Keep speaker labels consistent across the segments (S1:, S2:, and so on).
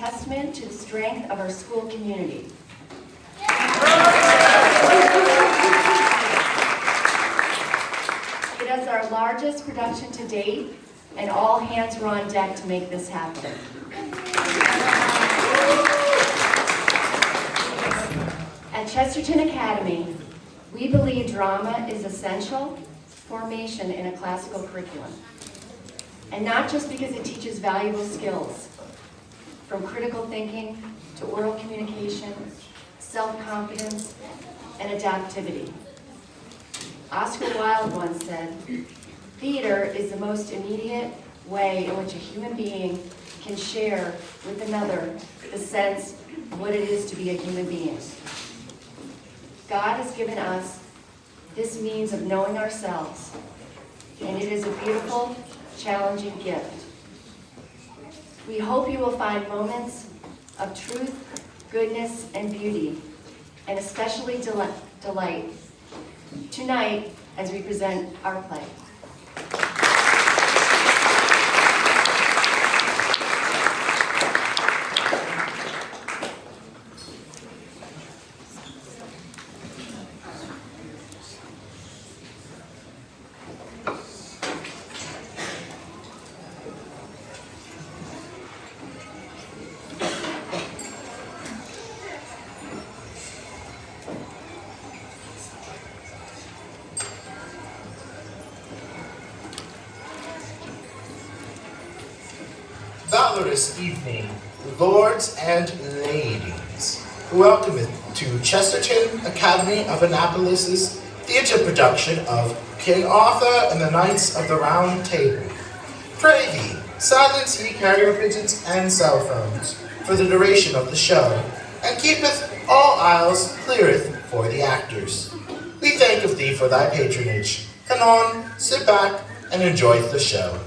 S1: testament to the strength of our school community. It is our largest production to date, and all hands were on deck to make this happen. At Chesterton Academy, we believe drama is essential formation in a classical curriculum. And not just because it teaches valuable skills, from critical thinking to oral communication, self-confidence, and adaptivity. Oscar Wilde once said, "Theater is the most immediate way in which a human being can share with another the sense of what it is to be a human being." God has given us this means of knowing ourselves, and it is a beautiful, challenging gift. We hope you will find moments of truth, goodness, and beauty, and especially delight tonight as we present our play.
S2: Valorous evening, lords and ladies. Welcome to Chesterton Academy of Annapolis's theater production of King Arthur and the Knights of the Round Table. Pray thee, silence ye carrier pigeons and cell phones for the duration of the show, and keepeth all aisles cleareth for the actors. We thank of thee for thy patronage. Come on, sit back, and enjoy the show.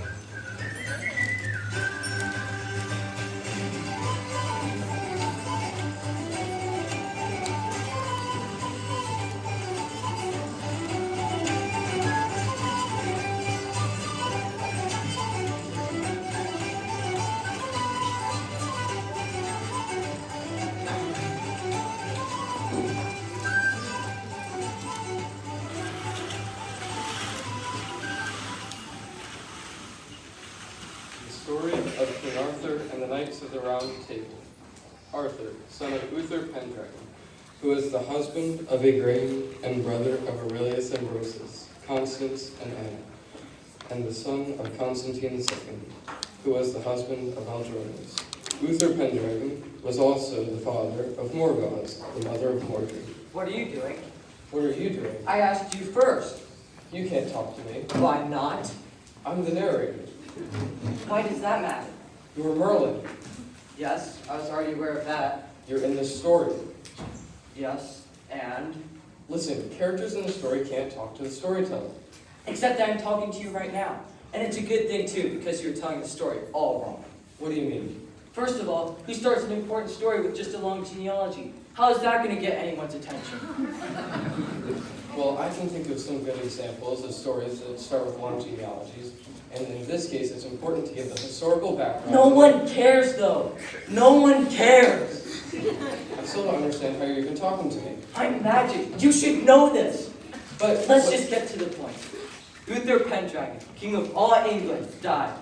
S3: Story of King Arthur and the Knights of the Round Table. Arthur, son of Uther Pendragon, who was the husband of Igraine and brother of Aurelius Ambrosus, Constance and Anna, and the son of Constantine II, who was the husband of Aldronus. Uther Pendragon was also the father of Morgause, the mother of Mordred.
S4: What are you doing?
S3: What are you doing?
S4: I asked you first.
S3: You can't talk to me.
S4: Why not?
S3: I'm the narrator.
S4: Why does that matter?
S3: You're Merlin.
S4: Yes, I was already aware of that.
S3: You're in the story.
S4: Yes, and?
S3: Listen, characters in the story can't talk to the storyteller.
S4: Except that I'm talking to you right now. And it's a good thing too, because you're telling the story all wrong.
S3: What do you mean?
S4: First of all, who starts an important story with just a long genealogy? How is that going to get anyone's attention?
S3: Well, I can think of some good examples of stories that start with long genealogies. And in this case, it's important to give the historical background.
S4: No one cares, though. No one cares.
S3: I still don't understand how you're even talking to me.
S4: I'm magic. You should know this.
S3: But
S4: Let's just get to the point. Uther Pendragon, king of all England, died.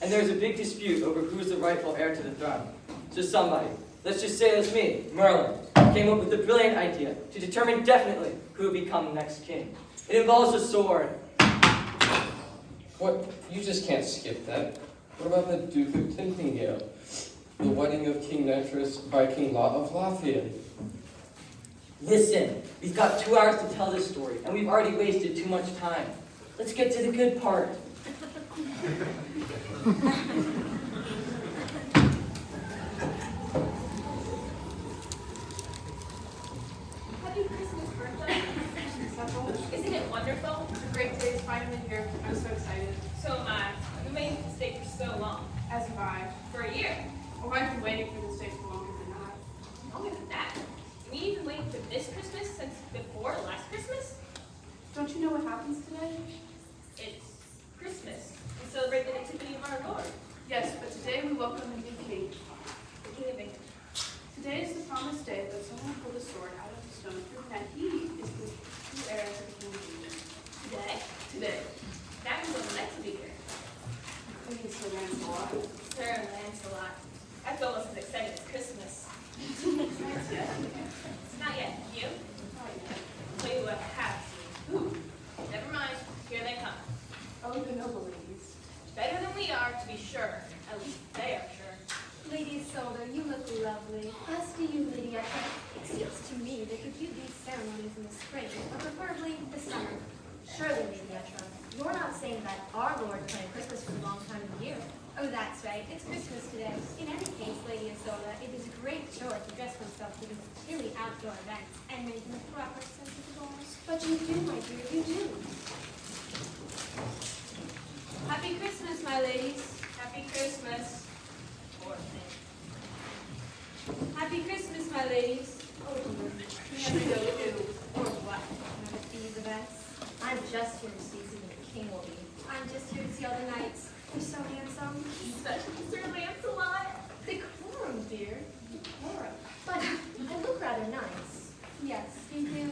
S4: And there's a big dispute over who's the rightful heir to the throne. So somebody, let's just say it was me, Merlin, came up with a brilliant idea to determine definitely who would become the next king. It involves a sword.
S3: what? You just can't skip that. What about the Duke of Tintagel? The wedding of King Netris by King Lot of Lothian?
S4: Listen, we've got 2 hours to tell this story, and we've already wasted too much time. Let's get to the good part.
S5: Happy Christmas, birthday. Isn't it wonderful? It's a great day to finally here. I'm so excited. So am I. We made this day for so long. As have I. For a year. Oh, I've been waiting for this day for longer than that. Longer than that? We even waited for this Christmas since before last Christmas? Don't you know what happens today? It's Christmas. We celebrate the nativity of our Lord. Yes, but today we welcome a new king. The king of
S6: Isolde, you look lovely.
S7: As do you, Lady Etta.
S6: It seems to me that you do these ceremonies in the spring, or preferably the summer.
S7: Surely, Lady Etta, you're not saying that our Lord planned Christmas for the long time of the year.
S6: Oh, that's right. It's Christmas today. In any case, Lady Isolde, it is a great joy to dress oneself for these chilly outdoor events and make the proper sensible goals.
S7: But you do, my dear, you do.
S6: Happy Christmas, my ladies.
S5: Happy Christmas.
S6: Poor thing. Happy Christmas, my ladies.
S7: Oh, dear.
S6: You never go to, or what, none of these events.
S7: I'm just here to see who the king will be.
S6: I'm just here to see all the knights. You're so handsome.
S5: Especially Sir Lancelot.
S6: Decorum, dear. Decorum.
S7: But I look rather nice.
S6: Yes, you do.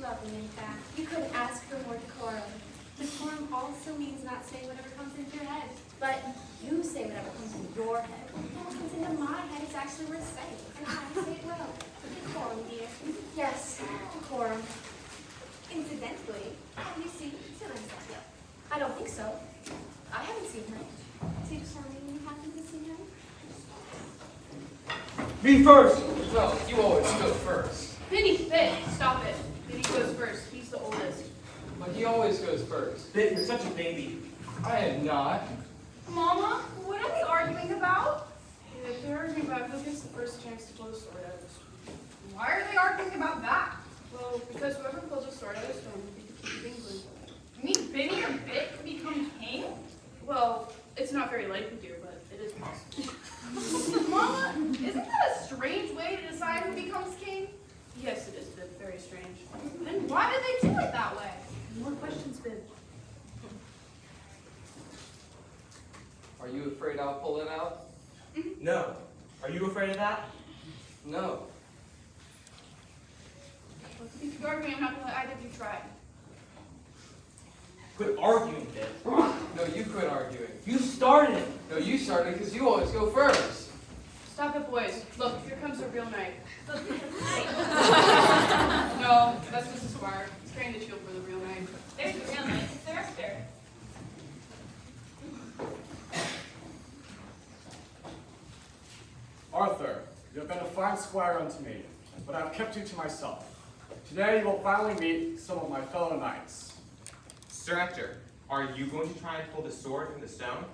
S6: Lovely, in fact.
S7: You couldn't ask for more decorum.
S6: Decorum also means not saying whatever comes into your head.
S7: But you say whatever comes in your head.
S6: What comes into my head is actually worth saying, and I say it well. Decorum, dear.
S7: Yes, decorum.
S6: Incidentally, have you seen Sir Lancelot yet?
S7: I don't think so. I haven't seen her.
S6: Did you tell me when you happened to see him?
S4: Me first!
S3: No, you always go first.
S5: Vinny, stop it. Vinny goes first. He's the oldest.
S3: But he always goes first.
S4: Bit, you're such a baby.
S3: I am not.
S5: Mama, what are they arguing about? They're arguing about who gets the first chance to blow sword arrows. Why are they arguing about that? Well, because whoever blows a sword arrow stone will be the king of England. You mean Vinny or Bit could become king? Well, it's not very likely, dear, but it is possible. Mama, isn't that a strange way to decide who becomes king? Yes, it is, Bit. Very strange. Then why did they do it that way? More questions, Bit.
S3: Are you afraid I'll pull it out?
S4: No. Are you afraid of that?
S3: No.
S5: If you keep arguing, I'm not going to let either of you try.
S4: Quit arguing, Bit.
S3: No, you quit arguing.
S4: You started it.
S3: No, you started because you always go first.
S5: Stop it, boys. Look, here comes the real knight. No, that's just a squire. He's carrying the shield for the real knight. There's the real knight. It's their spirit.
S8: Arthur, you have been a fine squire unto me, but I have kept you to myself. Today you will finally meet some of my fellow knights.
S9: Sir Hector, are you going to try and pull the sword from the stone?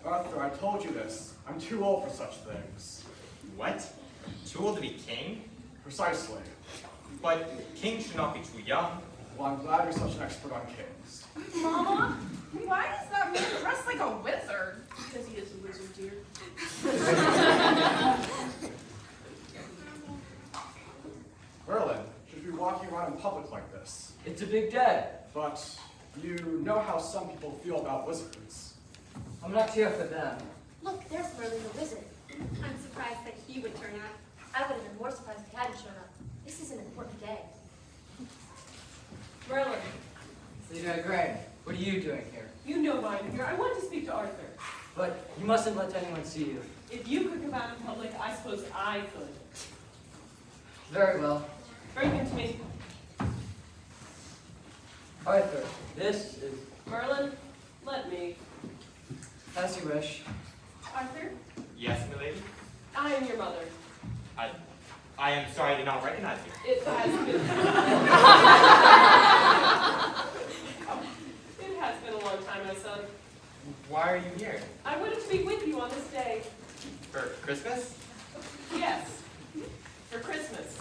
S8: Arthur, I told you this. I'm too old for such things.
S9: What? Too old to be king?
S8: Precisely.
S9: But kings should not be too young.
S8: Well, I'm glad you're such an expert on kings.
S5: Mama, why is that man dressed like a wizard? Because he is a wizard, dear.
S8: Merlin, should we be walking around in public like this?
S4: It's a big day.
S8: But you know how some people feel about wizards.
S4: I'm not here for them.
S7: Look, there's Merlin the wizard.
S6: I'm surprised that he would turn up.
S7: I would have been more surprised if he hadn't shown up. This is an important day.
S5: Merlin,
S4: Lady Igraine, what are you doing here?
S5: you know why I'm here. I want to speak to Arthur.
S4: But you mustn't let anyone see you.
S5: If you could come out in public, I suppose I could.
S4: Very well.
S5: Bring him to me.
S4: Arthur, this is
S5: Merlin, let me.
S4: as you wish.
S5: Arthur,
S9: Yes, milady?
S5: I am your mother.
S9: I am sorry I did not recognize you.
S5: It has been. It has been a long time, my son.
S9: Why are you here?
S5: I wanted to be with you on this day.
S9: For Christmas?
S5: Yes, for Christmas.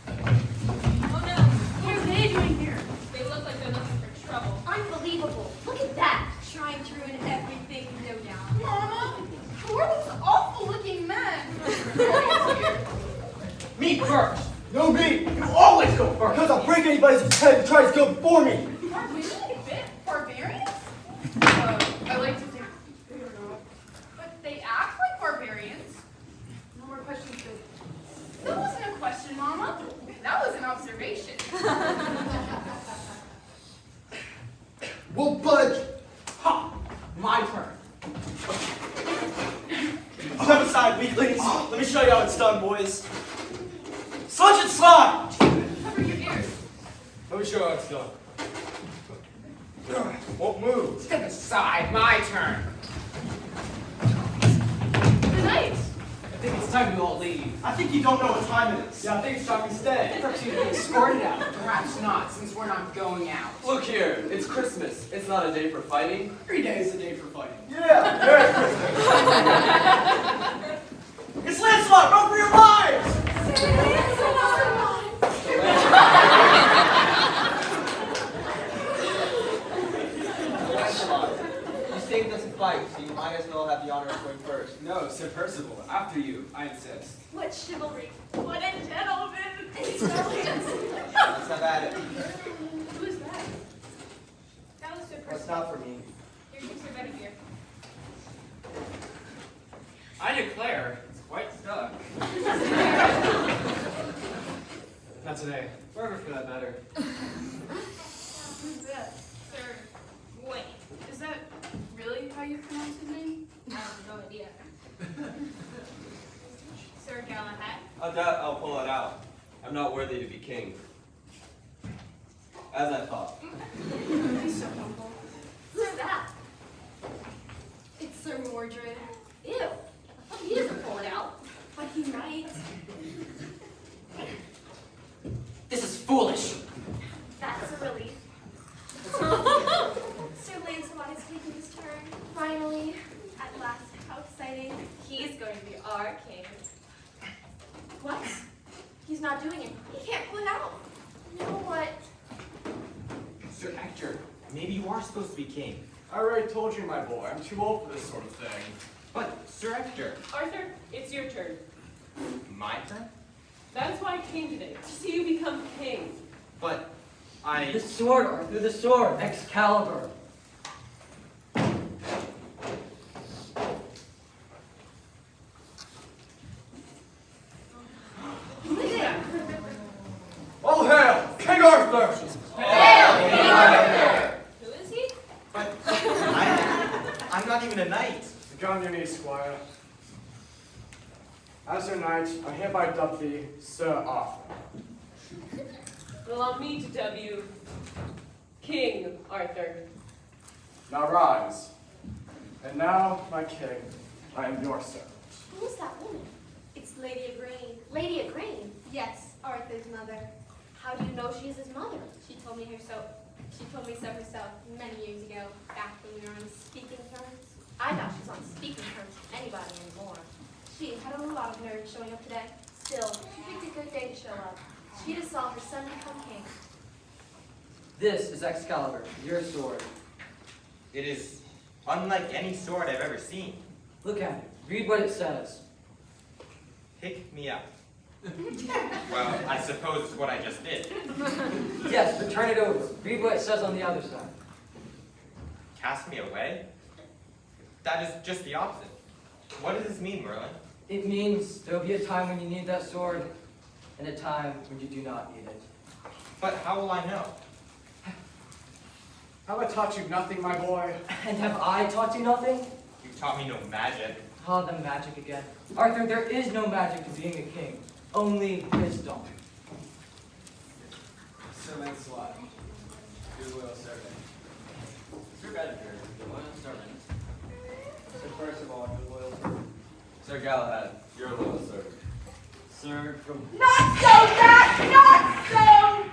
S6: Oh no,
S5: What are they doing here? They look like they're looking for trouble.
S7: Unbelievable. Look at that.
S6: trying to ruin everything, no doubt.
S5: Mama, who are those awful-looking men?
S4: Me first! No, me! You always go first! Because I'll break anybody's head who tries to go before me!
S5: Are we a bit barbarians? I like to think they are not. But they act like barbarians. No more questions, good. That wasn't a question, Mama. That was an observation.
S4: We'll budge! Ha! My turn. Step aside, weaklings. Let me show you how it's done, boys. Sludge and slide!
S5: Cover your ears.
S3: Let me show you how it's done.
S9: Won't move.
S10: Step aside, my turn.
S5: The knight.
S10: I think it's time we all leave.
S8: I think you don't know what time it is.
S10: Yeah, I think it's time we stay.
S11: Perhaps you'd be escorted out. Perhaps not, since we're not going out.
S3: Look here, it's Christmas. It's not a day for fighting.
S11: Every day is a day for fighting.
S8: Yeah, Merry Christmas. It's Lancelot, run for your lives!
S12: Lancelot, you saved us a fight, so you might as well have the honor of going first.
S11: No, Sir Percival, after you, I insist.
S6: What chivalry.
S5: What a gentleman!
S12: Let's have at it.
S5: Who is that? That was Sir
S12: That's
S5: Percival.
S12: not for me.
S5: Here, you Sir Bedivere.
S10: I declare, it's quite stuck. Not today. Forever for that matter.
S5: Who's that? Sir Wayne. Is that really how you pronounce his name?
S6: I have no idea.
S5: Sir Galahad?
S13: I doubt I'll pull it out. I'm not worthy to be king. As I thought.
S5: He's so humble.
S6: Who's that? It's Sir Mordred. Ew. I thought he doesn't pull it out. But he might.
S11: This is foolish.
S6: That's a relief. Sir Lancelot is taking his turn. Finally. At last. How exciting.
S7: He's going to be our king.
S6: What? He's not doing it. He can't pull it out. You know what?
S9: Sir Hector, maybe you are supposed to be king.
S8: I already told you, my boy, I'm too old for this sort of thing.
S9: But, Sir Hector,
S14: Arthur, it's your turn.
S9: my turn?
S14: That's why I came today, to see you become king.
S9: But,
S4: The sword, Arthur, the sword, Excalibur.
S8: All hail, King Arthur!
S5: Who is he?
S12: But I'm not even a knight.
S8: Get on your knees, squire. As your knight, I hereby dub thee Sir Arthur.
S14: Allow me to dub you King Arthur.
S8: Now rise. And now, my king, I am your servant.
S6: Who is that woman?
S7: It's Lady Igraine.
S6: Lady Igraine.
S7: Yes, Arthur's mother.
S6: How do you know she is his mother?
S7: She told me so herself many years ago, back when we were on speaking terms.
S6: I thought she was on speaking terms with anybody anymore.
S7: She had a lot of nerve showing up today.
S6: Still, she picked a good day to show up. She just saw her son become king.
S4: This is Excalibur, your sword.
S12: It is unlike any sword I've ever seen.
S4: Look at it. Read what it says.
S12: Pick me up. Well, I suppose it's what I just did.
S4: Yes, but turn it over. Read what it says on the other side.
S12: Cast me away? That is just the opposite. What does this mean, Merlin?
S4: It means there will be a time when you need that sword, and a time when you do not need it.
S12: But how will I know?
S8: Have I taught you nothing, my boy?
S4: And have I taught you nothing?
S12: You taught me no magic.
S4: Ah, the magic again. Arthur, there is no magic to being a king. Only wisdom.
S11: Sir Lancelot, your loyal servant.
S13: Sir Bedivere, your loyal servant.
S3: Sir Percival, your loyal servant.
S13: Sir Galahad, your loyal servant.
S3: Sir from...
S5: Not so fast! Not so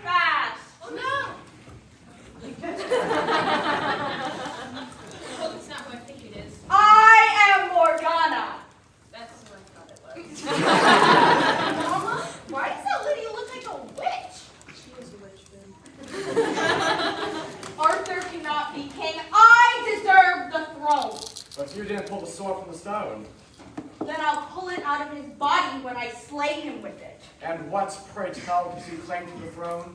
S5: fast! Oh no! I hope it's not who I think it is.
S14: I am Morgana.
S5: That's who I thought it was.
S14: Mama, why does that lady look like a witch?
S5: She is a witch then.
S14: Arthur cannot be king. I deserve the throne.
S8: But you didn't pull the sword from the stone.
S14: Then I'll pull it out of his body when I slay him with it.
S8: And what, pray tell, gives you claim to the throne?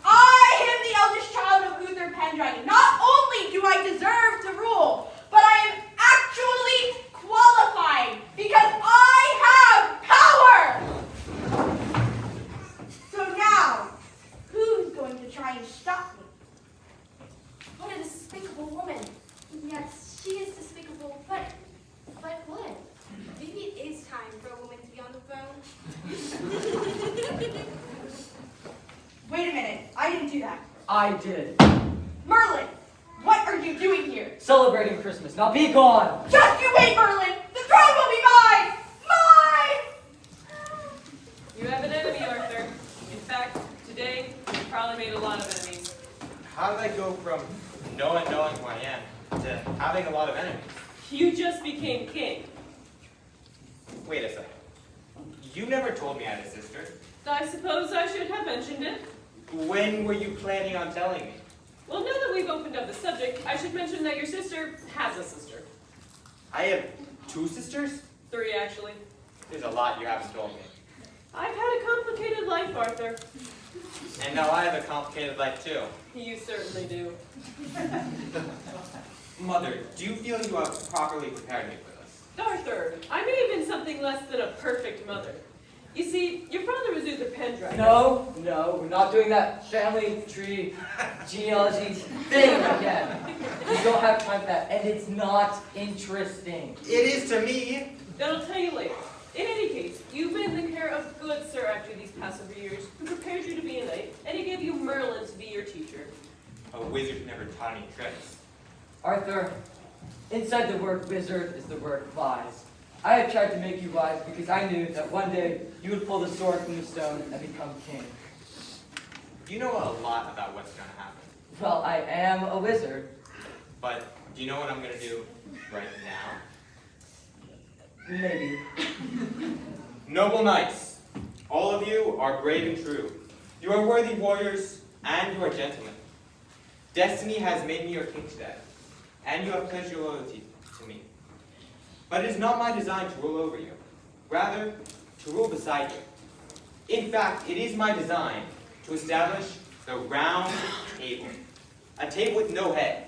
S14: I am the eldest child of Uther Pendragon. Not only do I deserve to rule, but I am actually qualified because I have power! So now, who's going to try and stop me?
S6: What a despicable woman. Yes, she is despicable, but what?
S7: Maybe it is time for a woman to be on the throne.
S14: Wait a minute, I didn't do that.
S4: I did.
S14: Merlin, what are you doing here?
S4: Celebrating Christmas. Now be gone!
S14: Just you wait, Merlin! The throne will be mine! Mine!
S12: did I go from no one knowing who I am to having a lot of enemies?
S5: You just became king.
S12: Wait a second. You never told me I had a sister.
S5: I suppose I should have mentioned it.
S12: When were you planning on telling me?
S5: Well, now that we've opened up the subject, I should mention that your sister has a sister.
S12: I have 2 sisters?
S5: 3, actually.
S12: There's a lot you haven't told me.
S5: I've had a complicated life, Arthur.
S12: And now I have a complicated life too.
S5: You certainly do.
S12: Mother, do you feel you have properly prepared me for this?
S5: Arthur, I may have been something less than a perfect mother. You see, your father was Uther Pendragon.
S4: No, we're not doing that family tree genealogy thing again. We don't have time for that, and it's not interesting.
S12: It is to me.
S5: Then I'll tell you later. In any case, you've been in the care of good Sir Ector these past several years, who prepared you to be a knight, and he gave you Merlin to be your teacher.
S12: A wizard never taught any tricks.
S4: Arthur, inside the word wizard is the word wise. I have tried to make you wise because I knew that one day you would pull the sword from the stone and become king.
S12: You know a lot about what's going to happen.
S4: Well, I am a wizard.
S12: But do you know what I'm going to do right now?
S4: Maybe.
S12: Noble knights, all of you are brave and true. You are worthy warriors, and you are gentlemen. Destiny has made me your king today, and you have pledged your loyalty to me. But it is not my design to rule over you, rather, to rule beside you. In fact, it is my design to establish the round table, a table with no head.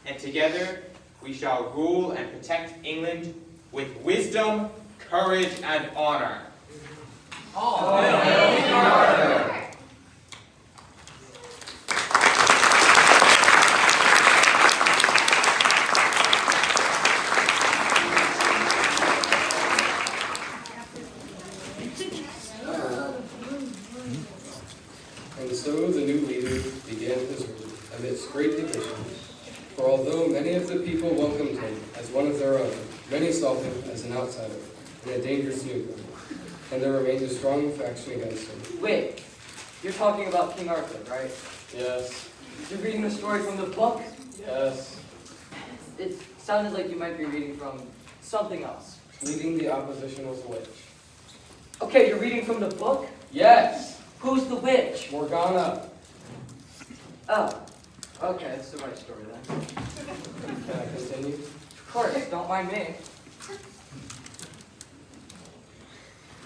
S12: And together, we shall rule and protect England with wisdom, courage, and honor.
S3: And so the new leader began his rule amidst great division. For although many of the people welcomed him as one of their own, many saw him as an outsider and a dangerous newcomer, and there remained a strong faction against him.
S4: Wait, you're talking about King Arthur, right?
S3: Yes,
S4: You're reading the story from the book?
S3: yes,
S4: It sounded like you might be reading from something else.
S3: leading the opposition was a witch.
S4: Okay, you're reading from the book?
S3: Yes,
S4: Who's the witch?
S3: Morgana.
S4: Oh, okay, that's the right story then.
S3: Can I continue?
S4: Of course, don't mind me.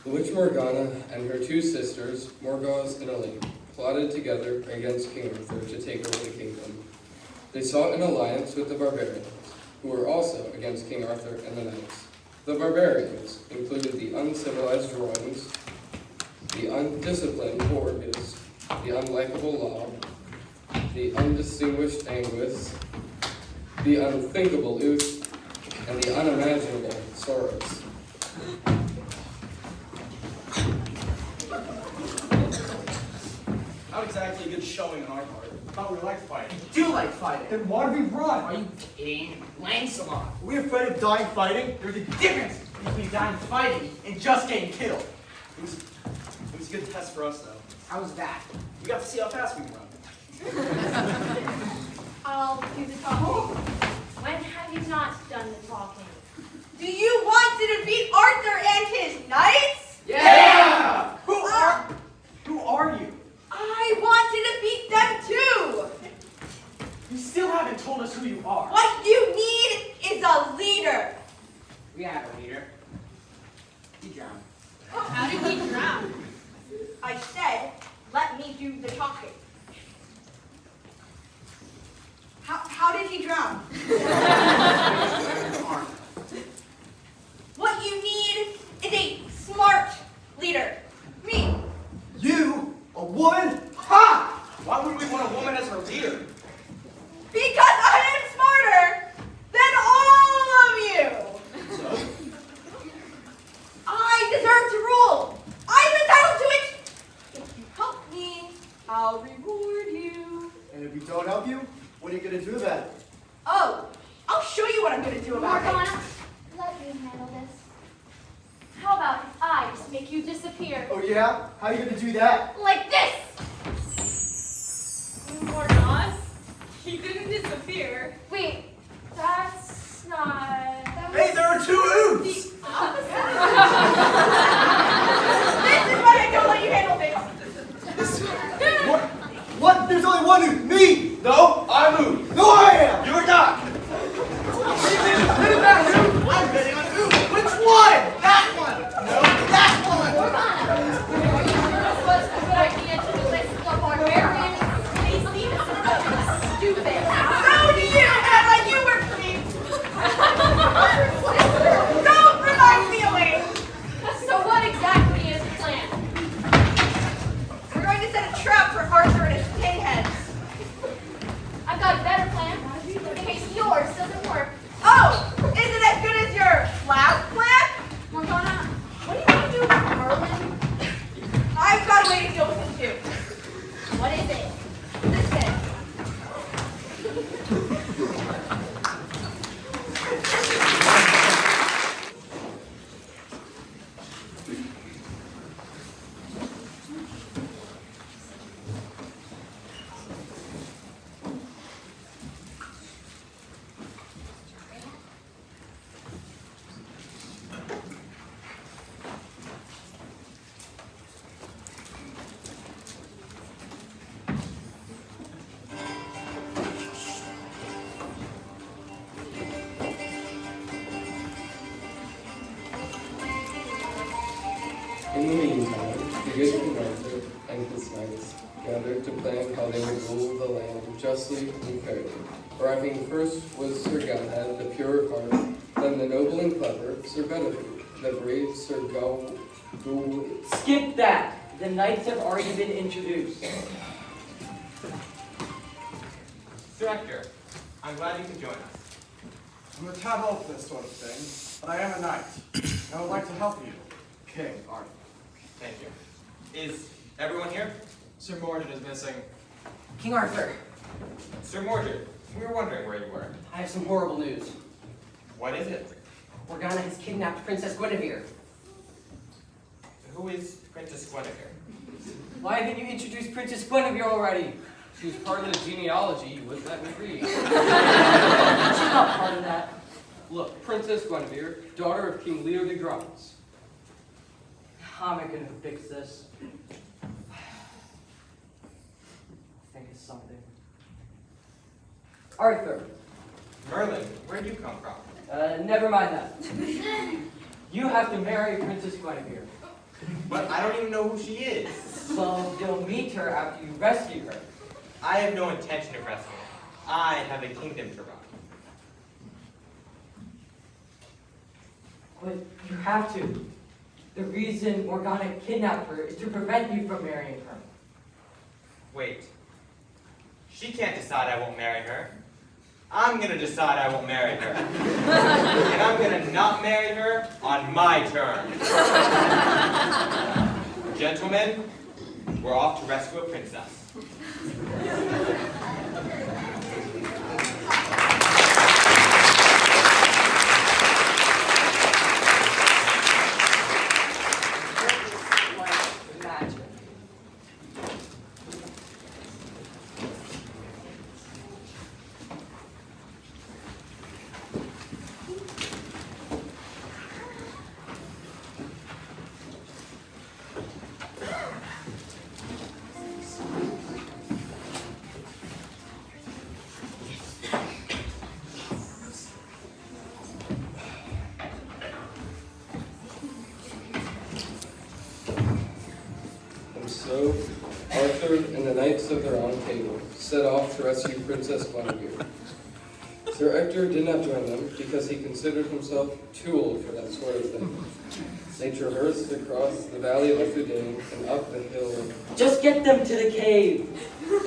S3: The witch Morgana and her 2 sisters, Morgause and Elaine, plotted together against King Arthur to take over the kingdom. They sought an alliance with the barbarians, who were also against King Arthur and the knights. The barbarians included the uncivilized Romans, the undisciplined Borgias, the unlikable Lob, the undistinguished Anguis, the unthinkable Uth, and the unimaginable Soros.
S8: Not exactly a good showing on our part. Thought we liked fighting.
S11: Do like fighting.
S8: Then why do we run?
S11: Are you kidding? Lancelot.
S8: Are we afraid of dying fighting?
S11: There's a difference between dying fighting and just getting killed.
S8: It was a good test for us, though.
S11: How was that?
S8: We got to see how fast we can run.
S6: I'll do the talking. When have you not done the talking?
S14: Do you want to defeat Arthur and his knights?
S11: Yeah!
S8: Who are you?
S14: I want to defeat them too!
S8: You still haven't told us who you are.
S14: What you need is a leader.
S11: We had a leader. He drowned.
S6: How did he drown?
S14: I said, let me do the talking. How did he drown? What you need is a smart leader. Me.
S8: You? A woman? Ha! Why would we want a woman as our leader?
S14: Because I am smarter than all of you.
S8: So?
S14: I deserve to rule. I'm entitled to it. If you help me, I'll reward you.
S8: And if we don't help you, what are you going to do about it?
S14: Oh, I'll show you what I'm going to do about it.
S6: Morgana, let me handle this. How about if I just make you disappear?
S8: Oh yeah? How are you going to do that?
S6: Like this!
S5: Morgause, fear.
S7: Wait, that's not...
S10: Hey, there are two oops!
S14: This is why I don't let you handle things.
S10: What? There's only one oop. Me! No, I'm oop. No, I am! You're not! I'm betting on oop. Which one? That one! No, that one!
S7: Was a good idea to list the barbarians. They seem stupid.
S14: So do you, Emma. You work for me. Don't remind me, Elaine.
S7: So what exactly is the plan?
S14: We're going to set a trap for Arthur and his pinheads.
S7: I've got a better plan, in case yours doesn't work.
S14: Oh, is it as good as your last plan?
S7: Morgana, what are you going to do with Merlin?
S14: I've got a way to deal with him too.
S7: What is it?
S14: This thing.
S3: In the meantime, the good King Arthur and his knights gathered to plan how they would rule the land justly and fairly. Arriving first was Sir Galahad, the pure of heart, then the noble and clever Sir Bedivere, the brave Sir Gawain.
S4: Skip that. The knights have already been introduced.
S12: Sir Hector, I'm glad you could join us.
S8: I'm a tad old for this sort of thing, but I am a knight. I would like to help you, King Arthur.
S12: Thank you. Is everyone here?
S10: Sir Mordred is missing.
S11: King Arthur,
S12: Sir Mordred, we were wondering where you were.
S11: I have some horrible news.
S12: What is it?
S11: Morgana has kidnapped Princess Guinevere.
S12: Who is Princess Guinevere?
S4: Why haven't you introduced Princess Guinevere already?
S10: She was part of the genealogy you wouldn't let me read.
S4: She's not part of that.
S3: Look, Princess Guinevere, daughter of King Lear the Grants.
S4: How am I going to fix this? Think of something. Arthur,
S12: Merlin, where'd you come from?
S4: never mind that. You have to marry Princess Guinevere.
S12: But I don't even know who she is.
S4: Well, you'll meet her after you rescue her.
S12: I have no intention of rescuing her. I have a kingdom to run.
S4: But you have to. The reason Morgana kidnapped her is to prevent you from marrying her.
S12: Wait. She can't decide I won't marry her. I'm gonna decide I won't marry her. And I'm gonna not marry her on my terms. Gentlemen, we're off to rescue a princess.
S4: Like magic.
S3: And so, Arthur and the Knights of the Round Table set off to rescue Princess Guinevere. Sir Hector did not join them because he considered himself too old for that sort of thing. They traversed across the valley of Fudain and up the hill,
S4: Just get them to the cave.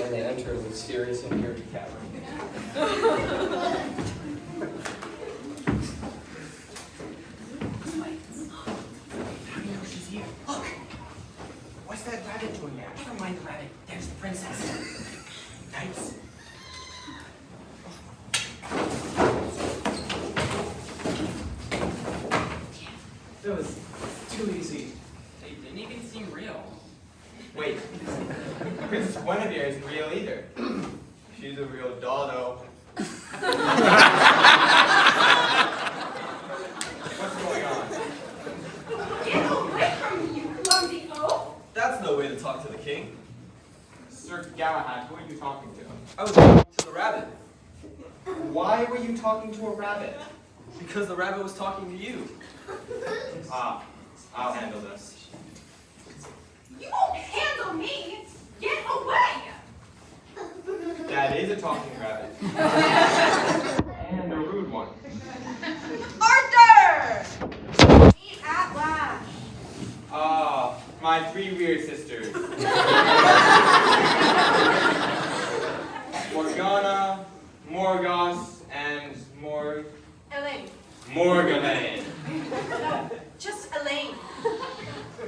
S3: and they entered a mysterious and eerie cavern.
S11: She's here. Look! What's that rabbit doing there? Never mind the rabbit. There's the princess. Nice.
S10: That was too easy. They didn't even seem real.
S12: Wait. Princess Guinevere isn't real either. She's a real doll, though. What's going on?
S14: Get away from me, you clumsy oaf!
S13: That's no way to talk to the king.
S12: Sir Galahad, who are you talking to?
S13: I was talking to the rabbit.
S12: Why were you talking to a rabbit?
S13: Because the rabbit was talking to you.
S12: Ah, I'll handle this.
S14: You won't handle me! Get away!
S12: That is a talking rabbit. And a rude one.
S14: Arthur! Meet at last.
S12: Ah, my three weird sisters. Morgana, Morgos, and
S14: Elaine.
S12: Morgane.
S14: No, just Elaine.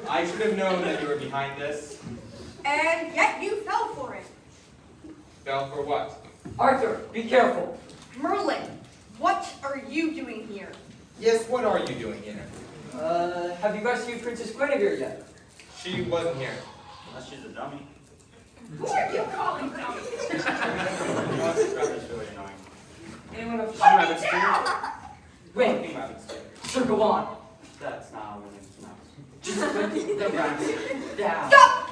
S12: I should have known that you were behind this.
S14: And yet you fell for it.
S12: Fell for what?
S4: Arthur, be careful.
S14: Merlin, what are you doing here?
S12: Yes, what are you doing here?
S4: Have you rescued Princess Guinevere yet?
S12: She wasn't here.
S13: Unless she's a dummy.
S14: Who are you calling dummy?
S13: This rabbit's really annoying.
S4: Anyone have
S14: Put me
S4: rabbits too?
S14: down!
S4: Wait,
S13: Talking rabbits too.
S4: sir, go on.
S13: That's not how William's pronounced.
S4: Just put the rabbit down.
S14: Stop!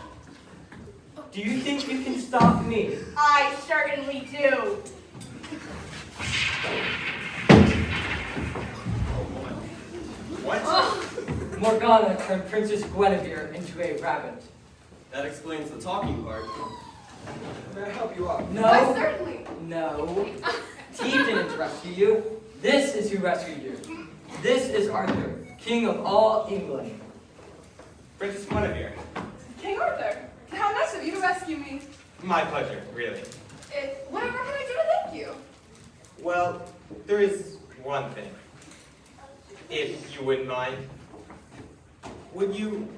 S4: Do you think you can stop me?
S14: I certainly do.
S12: What?
S4: Morgana turned Princess Guinevere into a rabbit.
S13: That explains the talking part. May I help you out?
S4: No.
S14: Certainly.
S4: No. He didn't rescue you. This is who rescued you. This is Arthur, King of all England.
S12: Princess Guinevere.
S5: King Arthur, how nice of you to rescue me.
S12: My pleasure, really.
S5: Whatever can I do to thank you?
S12: Well, there is one thing. If you wouldn't mind. Would you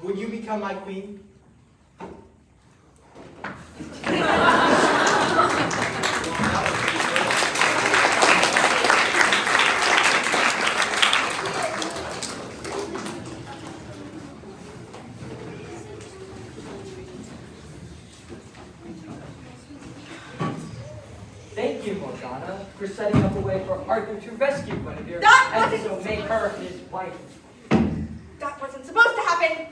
S12: become my queen?
S4: Thank you, Morgana, for setting up a way for Arthur to rescue Guinevere
S14: That
S4: and
S14: wasn't
S4: so make her his wife.
S14: That wasn't supposed to happen.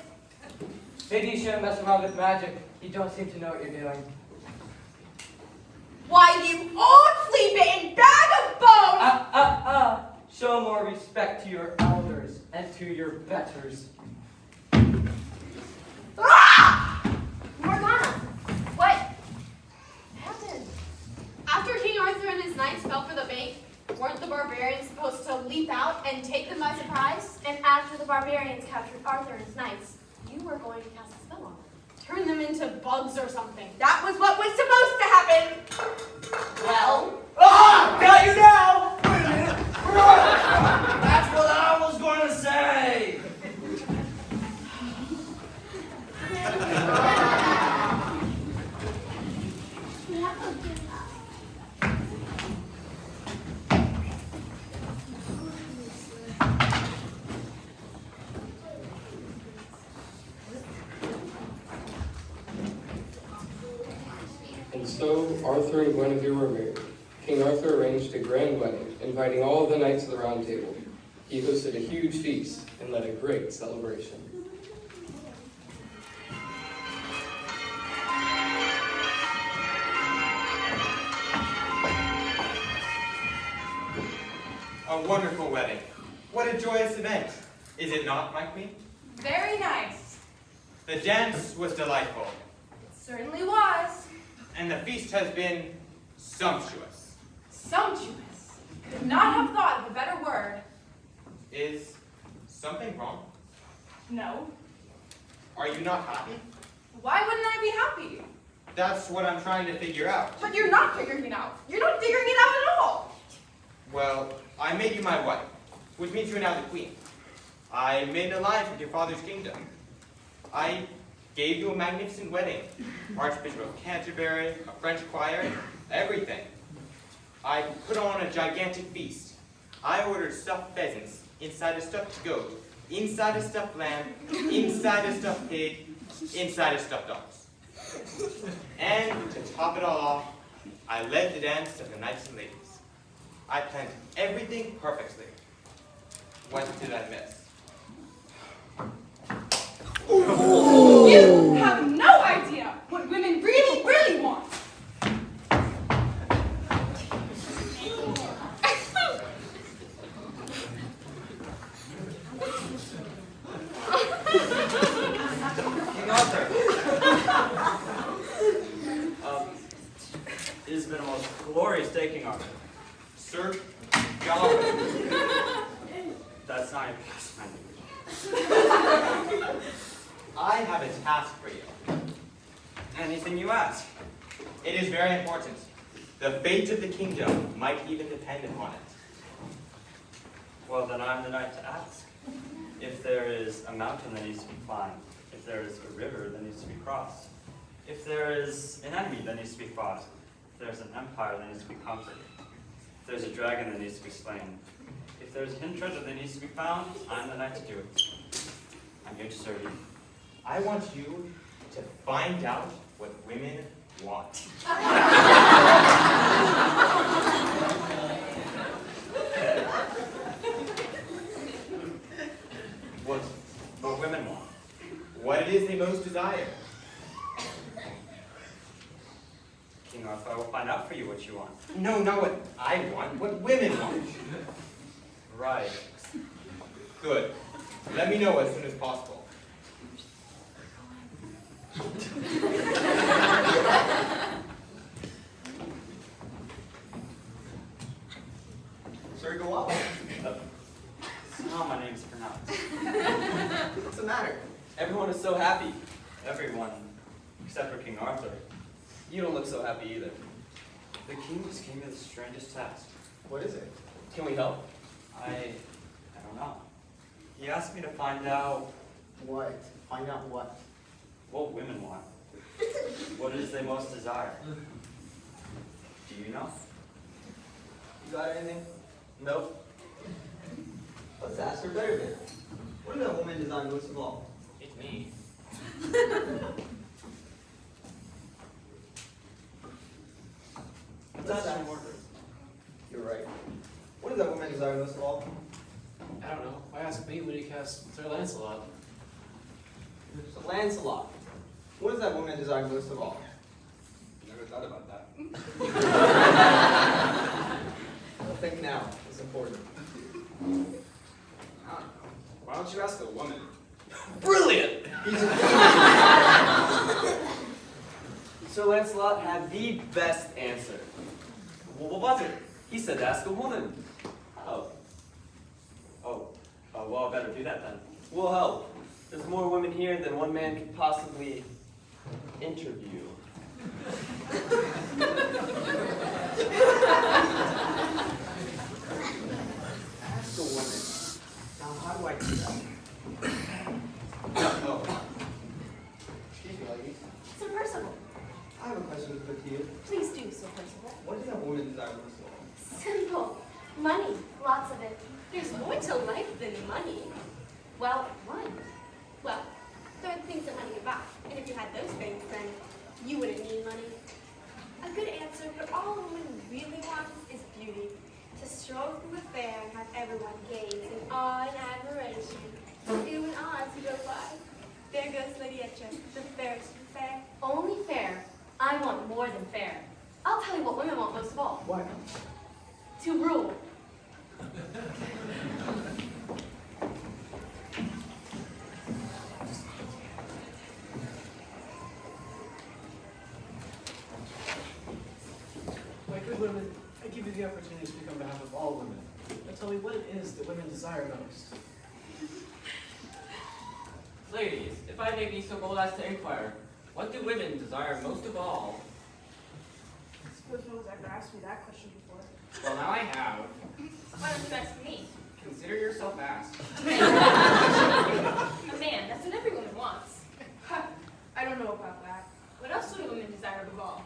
S4: Maybe you shouldn't mess around with magic. You don't seem to know what you're doing.
S14: Why, you old flea-bitten bag of bones!
S4: Show more respect to your elders and to your betters.
S14: Ah!
S7: Morgana, what happened? After King Arthur and his knights fell for the bait, weren't the barbarians supposed to leap out and take them by surprise? And after the barbarians captured Arthur and his knights, you were going to cast a spell on them.
S14: Turn them into bugs or something. That was what was supposed to happen.
S7: Well,
S10: Got you now! Wait a minute. That's what I was going to say.
S3: And so Arthur and Guinevere were married. King Arthur arranged a grand wedding, inviting all the knights of the Round Table. He hosted a huge feast and led a great celebration.
S12: A wonderful wedding. What a joyous event. Is it not, my queen?
S14: Very nice.
S12: The dance was delightful,
S14: It certainly was.
S12: and the feast has been sumptuous.
S14: Sumptuous. Could not have thought of a better word.
S12: Is something wrong?
S14: No.
S12: Are you not happy?
S14: Why wouldn't I be happy?
S12: That's what I'm trying to figure out.
S14: But you're not figuring it out. You're not figuring it out at all.
S12: Well, I made you my wife, which means you're now the queen. I made an alliance with your father's kingdom. I gave you a magnificent wedding. Archbishop of Canterbury, a French choir, everything. I put on a gigantic feast. I ordered stuffed pheasants, inside a stuffed goat, inside a stuffed lamb, inside a stuffed pig, inside a stuffed ox. And to top it all off, I led the dance of the knights and ladies. I planned everything perfectly. What did I miss?
S7: You have no idea what women really, really want.
S11: King Arthur. It has been a most glorious day, King Arthur.
S12: Sir, God.
S11: That's not your language.
S12: I have a task for you.
S11: Anything you ask.
S12: It is very important. The fate of the kingdom might even depend upon it.
S11: Well, then I'm the knight to ask. If there is a mountain that needs to be climbed, if there is a river that needs to be crossed, if there is an enemy that needs to be fought, if there's an empire that needs to be conquered, if there's a dragon that needs to be slain, if there's hidden treasure that needs to be found, I'm the knight to do it. I'm here to serve you.
S12: I want you to find out what women want.
S11: What women want.
S12: What it is they most desire.
S11: King Arthur, I will find out for you what you want.
S12: No, not what I want, what women want.
S11: Right.
S12: Good. Let me know as soon as possible.
S13: Sir, go up.
S11: This is how my name is pronounced.
S13: What's the matter? Everyone is so happy.
S11: Everyone, except for King Arthur.
S13: You don't look so happy either.
S11: The king just gave me the strangest task.
S13: What is it? Can we help?
S11: I don't know. He asked me to find out
S13: What? Find out what?
S11: what women want. What it is they most desire. Do you know?
S13: You got anything? Nope. Let's ask her better then. What does that woman desire most of all?
S11: It's me.
S13: Let's ask. You're right. What does that woman desire most of all?
S15: I don't know. Why ask me when you cast Sir Lancelot?
S13: So Lancelot. What does that woman desire most of all?
S3: Never thought about that.
S13: Well, think now. It's important.
S3: I don't know. Why don't you ask a woman?
S13: Brilliant!
S10: Sir Lancelot had the best answer. What was it? He said to ask a woman.
S11: Well, I better do that then.
S10: We'll help. There's more women here than one man could possibly interview.
S13: Ask a woman. Now, how do I do that? Oh. Excuse me, ladies.
S6: Sir Percival,
S13: I have a question to put to you.
S6: please do, Sir Percival.
S13: What does that woman desire most of all?
S6: Simple. Money. Lots of it. There's more to life than money. Well, one. Well, there are things that money can buy. And if you had those things, then you wouldn't need money. A good answer, but all a woman really wants is beauty. To stroll through a fair and have everyone gaze in awe and admiration. You and I to go by. There goes Lady Etcha, the fairest of the fair.
S1: Only fair. I want more than fair. I'll tell you what women want most of all.
S13: What?
S1: To rule.
S15: My good women, I give you the opportunity to speak on behalf of all women. Now tell me what it is that women desire most.
S4: Ladies, if I may be so bold as to inquire, what do women desire most of all?
S5: I suppose no one's ever asked me that question before.
S3: Well, now I have.
S5: Why don't you ask me?
S3: Consider yourself asked.
S5: A man, that's what every woman wants. I don't know about that. What else do women desire above all?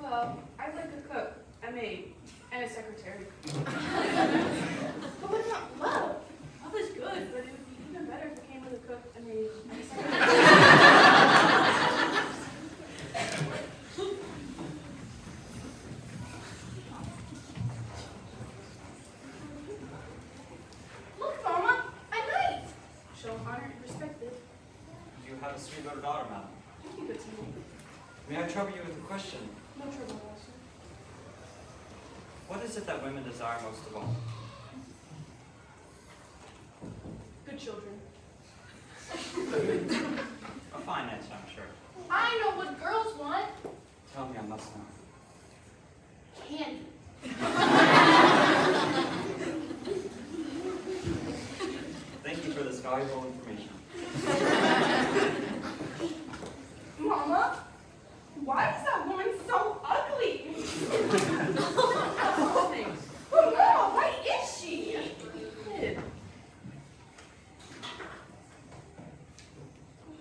S5: Well, I'd like a cook, a maid, and a secretary. But what about love? Love is good, but it would be even better if it came with a cook, a maid, and a secretary.
S11: have a sweet little daughter, madam.
S5: Thank you, good to know.
S11: May I trouble you with a question?
S5: No trouble at all, sir.
S11: What is it that women desire most of all?
S5: Good children.
S11: A fine answer, I'm sure.
S7: I know what girls want.
S11: Tell me, I must know.
S7: Candy.
S11: Thank you for this valuable information.
S14: Mama, why is that woman so ugly? Oh, Mama, why is she?
S5: Don't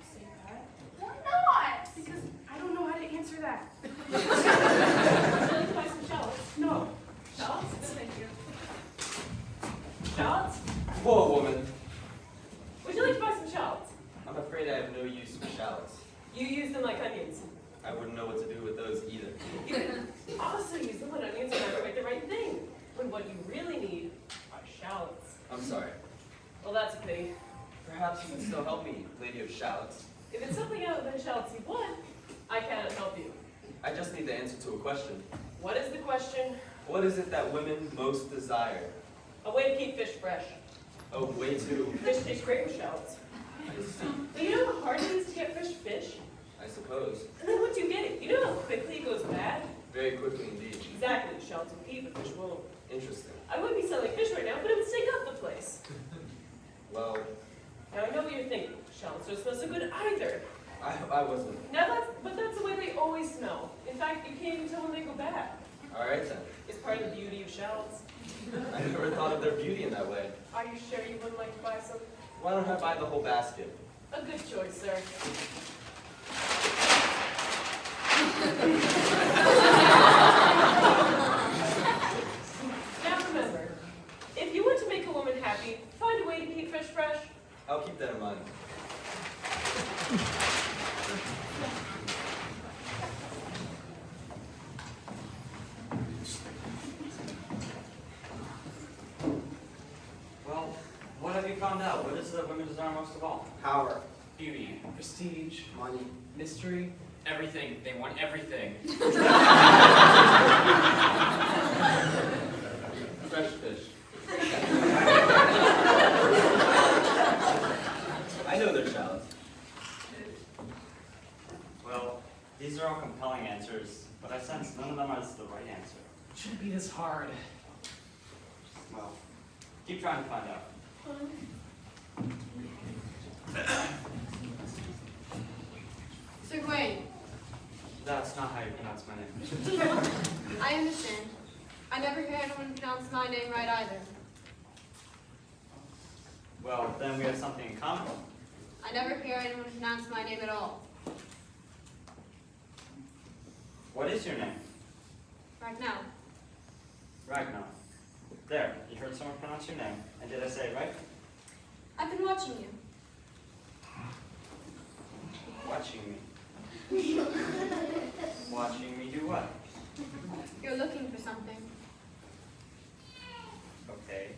S5: say that.
S14: Why not?
S5: Because I don't know how to answer that. Would you like to buy some shells?
S3: No.
S5: Shells? No, thank you. Shells?
S3: Whoa, woman.
S5: Would you like to buy some shells?
S3: I'm afraid I have no use for shallots.
S5: You use them like onions.
S3: I wouldn't know what to do with those either.
S5: You can also use them when onions are never make the right thing. When what you really need are shallots.
S3: I'm sorry.
S5: Well, that's a pity.
S3: Perhaps you can still help me, Lady of Shallots.
S5: If it's something other than shallots you want, I cannot help you.
S3: I just need the answer to a question.
S5: What is the question?
S3: What is it that women most desire?
S5: A way to keep fish fresh.
S3: A way to...
S5: Fish tastes great with shallots.
S3: I see.
S5: But you know how hard it is to get fresh fish?
S3: I suppose.
S5: And then once you get it, you know how quickly it goes bad?
S3: Very quickly indeed.
S5: Exactly, shallots will keep, but fish won't.
S3: Interesting.
S5: I would be selling fish right now, but it would stink up the place.
S3: Well,
S5: Now I know what you're thinking. Shallots don't smell so good either.
S3: I wasn't.
S5: But that's the way they always smell. In fact, you can't even tell when they go bad.
S3: Alright then.
S5: It's part of the beauty of shallots.
S3: I never thought of their beauty in that way.
S5: Are you sure you wouldn't like to buy some?
S3: Why don't I buy the whole basket?
S5: A good choice, sir. Now remember, if you want to make a woman happy, find a way to keep fish fresh.
S3: I'll keep that in mind.
S11: Well, what have you found out? What is it that women desire most of all?
S13: Power.
S15: Beauty, prestige,
S13: Money.
S15: mystery.
S9: Everything. They want everything.
S3: Fresh fish. I know they're shallots.
S11: Well, these are all compelling answers, but I sense none of them is the right answer.
S15: It shouldn't be this hard.
S11: Well, keep trying to find out.
S6: Sir Gawain,
S11: That's not how you pronounce my name.
S6: I understand. I never hear anyone pronounce my name right either.
S11: Well, then we have something in common.
S6: I never hear anyone pronounce my name at all.
S11: What is your name?
S6: Right now.
S11: Ragnar. There, you heard someone pronounce your name. And did I say it right?
S6: I've been watching you.
S11: Watching me. Watching me do what?
S6: You're looking for something.
S11: Okay.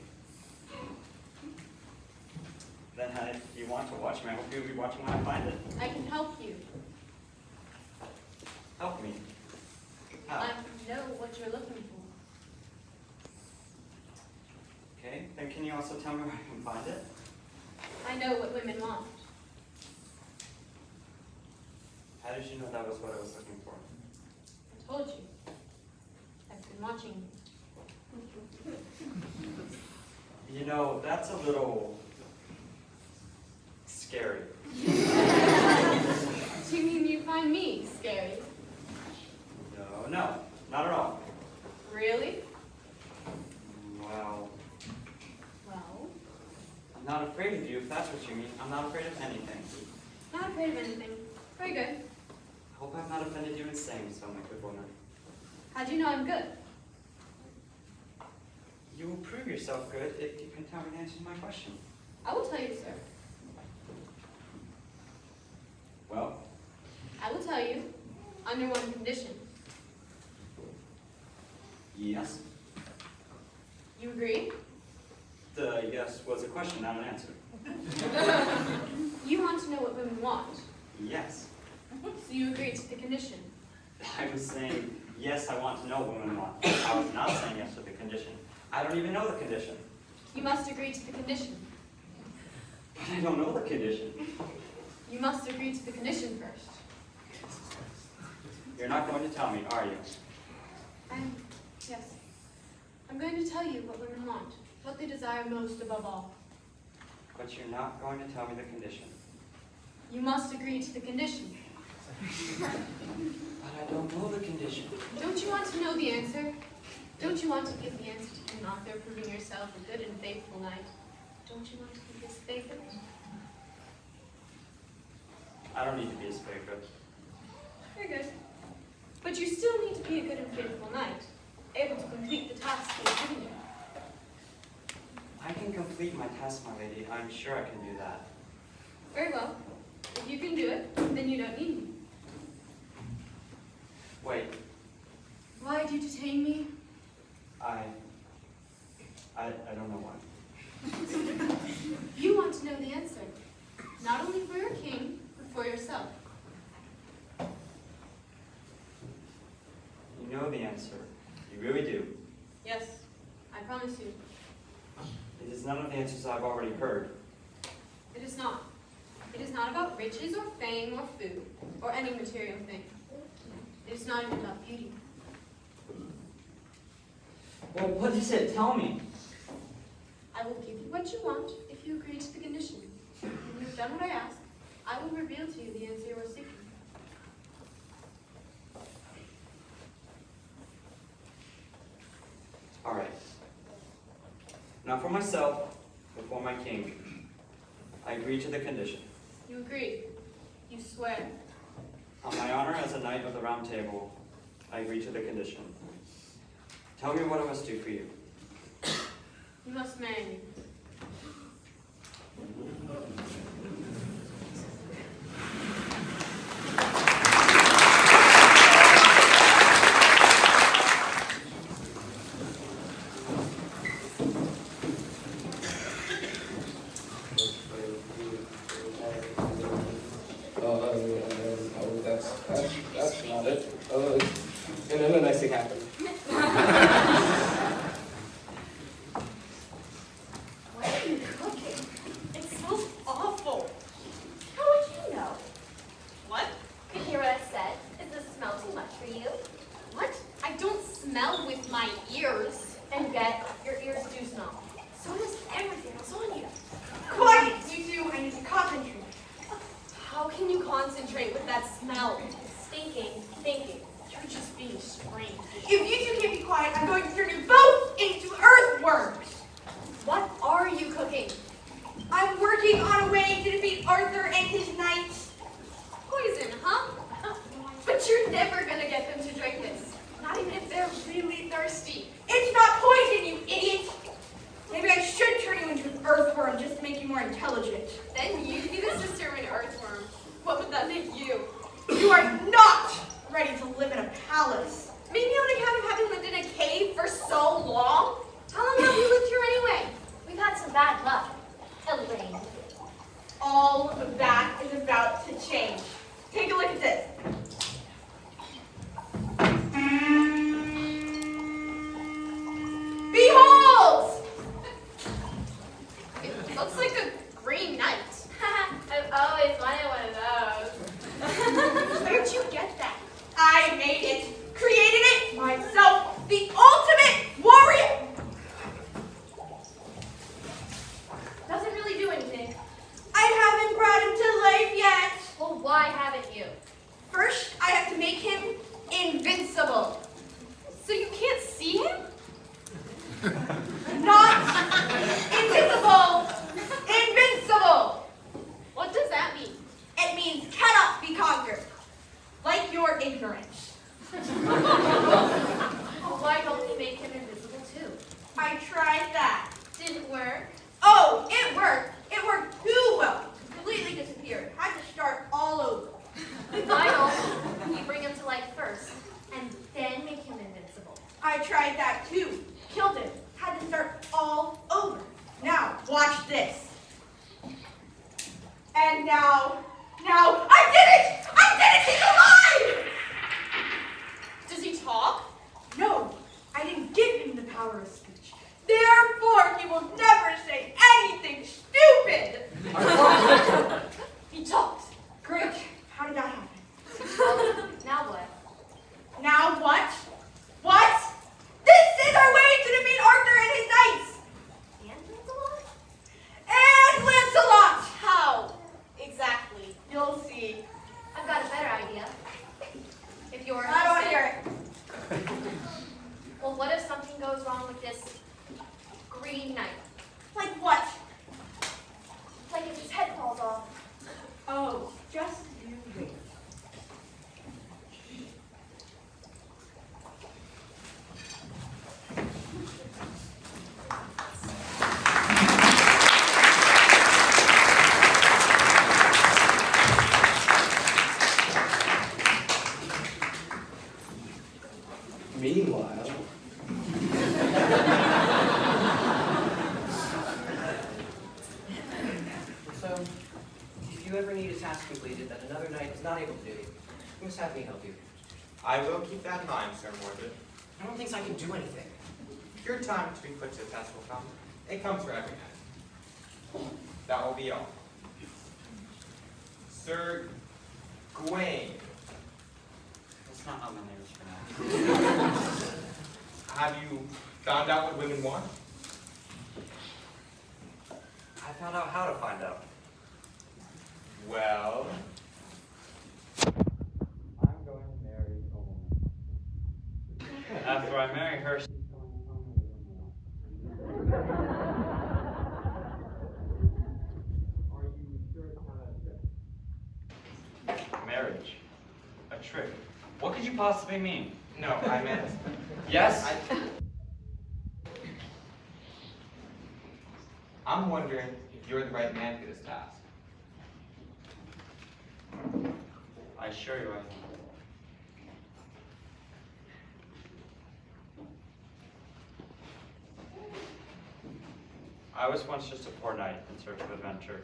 S11: Then if you want to watch me, I hope you'll be watching when I find it.
S6: I can help you.
S11: Help me. How?
S6: I know what you're looking for.
S11: Okay, then can you also tell me where I can find it?
S6: I know what women want.
S11: How did you know that was what I was looking for?
S6: I told you. I've been watching you.
S11: You know, that's a little scary.
S6: Do you mean you find me scary?
S11: No, not at all.
S6: Really?
S11: Well,
S6: Well,
S11: I'm not afraid of you, if that's what you mean. I'm not afraid of anything.
S6: not afraid of anything. Very good.
S11: I hope I've not offended you in saying so, my good woman.
S6: How do you know I'm good?
S11: You will prove yourself good if you can tell me the answer to my question.
S6: I will tell you, sir.
S11: Well,
S6: I will tell you, under one condition.
S11: yes.
S6: You agree?
S11: The yes was a question, not an answer.
S6: You want to know what women want.
S11: Yes.
S7: So you agreed to the condition?
S11: I was saying, yes, I want to know what women want. I was not saying yes to the condition. I don't even know the condition.
S7: You must agree to the condition.
S11: But I don't know the condition.
S7: You must agree to the condition first.
S11: You're not going to tell me, are you?
S7: Yes. I'm going to tell you what women want, what they desire most above all.
S11: But you're not going to tell me the condition.
S7: You must agree to the condition.
S11: But I don't know the condition.
S7: Don't you want to know the answer? Don't you want to give the answer to King Arthur, proving yourself a good and faithful knight? Don't you want to be his favorite?
S11: I don't need to be his favorite.
S7: Very good. But you still need to be a good and faithful knight, able to complete the task he has given you.
S11: I can complete my task, my lady. I'm sure I can do that.
S7: Very well. If you can do it, then you don't need me.
S11: Wait,
S7: Why do you detain me?
S11: I don't know why.
S7: You want to know the answer, not only for your king, but for yourself.
S11: You know the answer. You really do.
S7: Yes, I promise you.
S11: It is none of the answers I've already heard.
S7: It is not. It is not about riches or fame or food or any material thing. It is not even about beauty.
S4: Well, what is it? Tell me.
S7: I will give you what you want if you agree to the condition. When you have done what I ask, I will reveal to you the answer you are seeking.
S11: All right. Now for myself, before my king, I agree to the condition.
S7: You agree. You swear.
S11: On my honor as a knight of the Round Table, I agree to the condition. Tell me what I must do for you.
S7: You must marry me.
S3: That's not it. And then the next thing happened.
S6: What are you cooking? It smells awful. How would you know? What? You hear what I said? Is this smell too much for you? What? I don't smell with my ears. And yet, your ears do smell. So does everything else on you.
S14: Quiet, you two. I need to concentrate.
S6: How can you concentrate with that smell? Stinking, thinking. You're just being strange.
S14: If you two can't be quiet, I'm going to turn you both into earthworms.
S6: What are you cooking?
S14: I'm working on a way to defeat Arthur and his knights.
S6: Poison, huh? But you're never gonna get them to drink this. Not even if they're really thirsty.
S14: It's not poison, you idiot. Maybe I should turn you into an earthworm just to make you more intelligent.
S6: Then you'd be the sister of an earthworm. What would that make you?
S14: You are not ready to live in a palace. Maybe on account of having lived in a cave for so long.
S6: How long have you lived here anyway? We've had some bad luck. Elaine.
S14: All of that is about We'll see.
S6: I've got a better idea. If you're
S14: I don't
S6: interested.
S14: hear it.
S6: Well, what if something goes wrong with this green knight?
S14: Like what?
S6: Like if his head falls off.
S14: Oh, just you wait.
S3: Meanwhile,
S15: So, if you ever need a task completed that another knight is not able to do, you must have me help you.
S12: I will keep that in mind, Sir Mordred.
S15: I don't think I can do anything.
S12: Your time to be put to the test will come. It comes for every knight. That will be all. Sir Gawain,
S11: That's not how my name is pronounced.
S12: have you found out what women want?
S11: I found out how to find out.
S12: Well,
S11: I'm going to marry a woman. After I marry her, she's going to tell me what I want.
S12: are you sure it's not a trick?
S11: Marriage. A trick. What could you possibly mean?
S12: No, I meant.
S11: Yes?
S12: I'm wondering if you're the right man for this task.
S11: I assure you I am. I was once just a poor knight in search of adventure.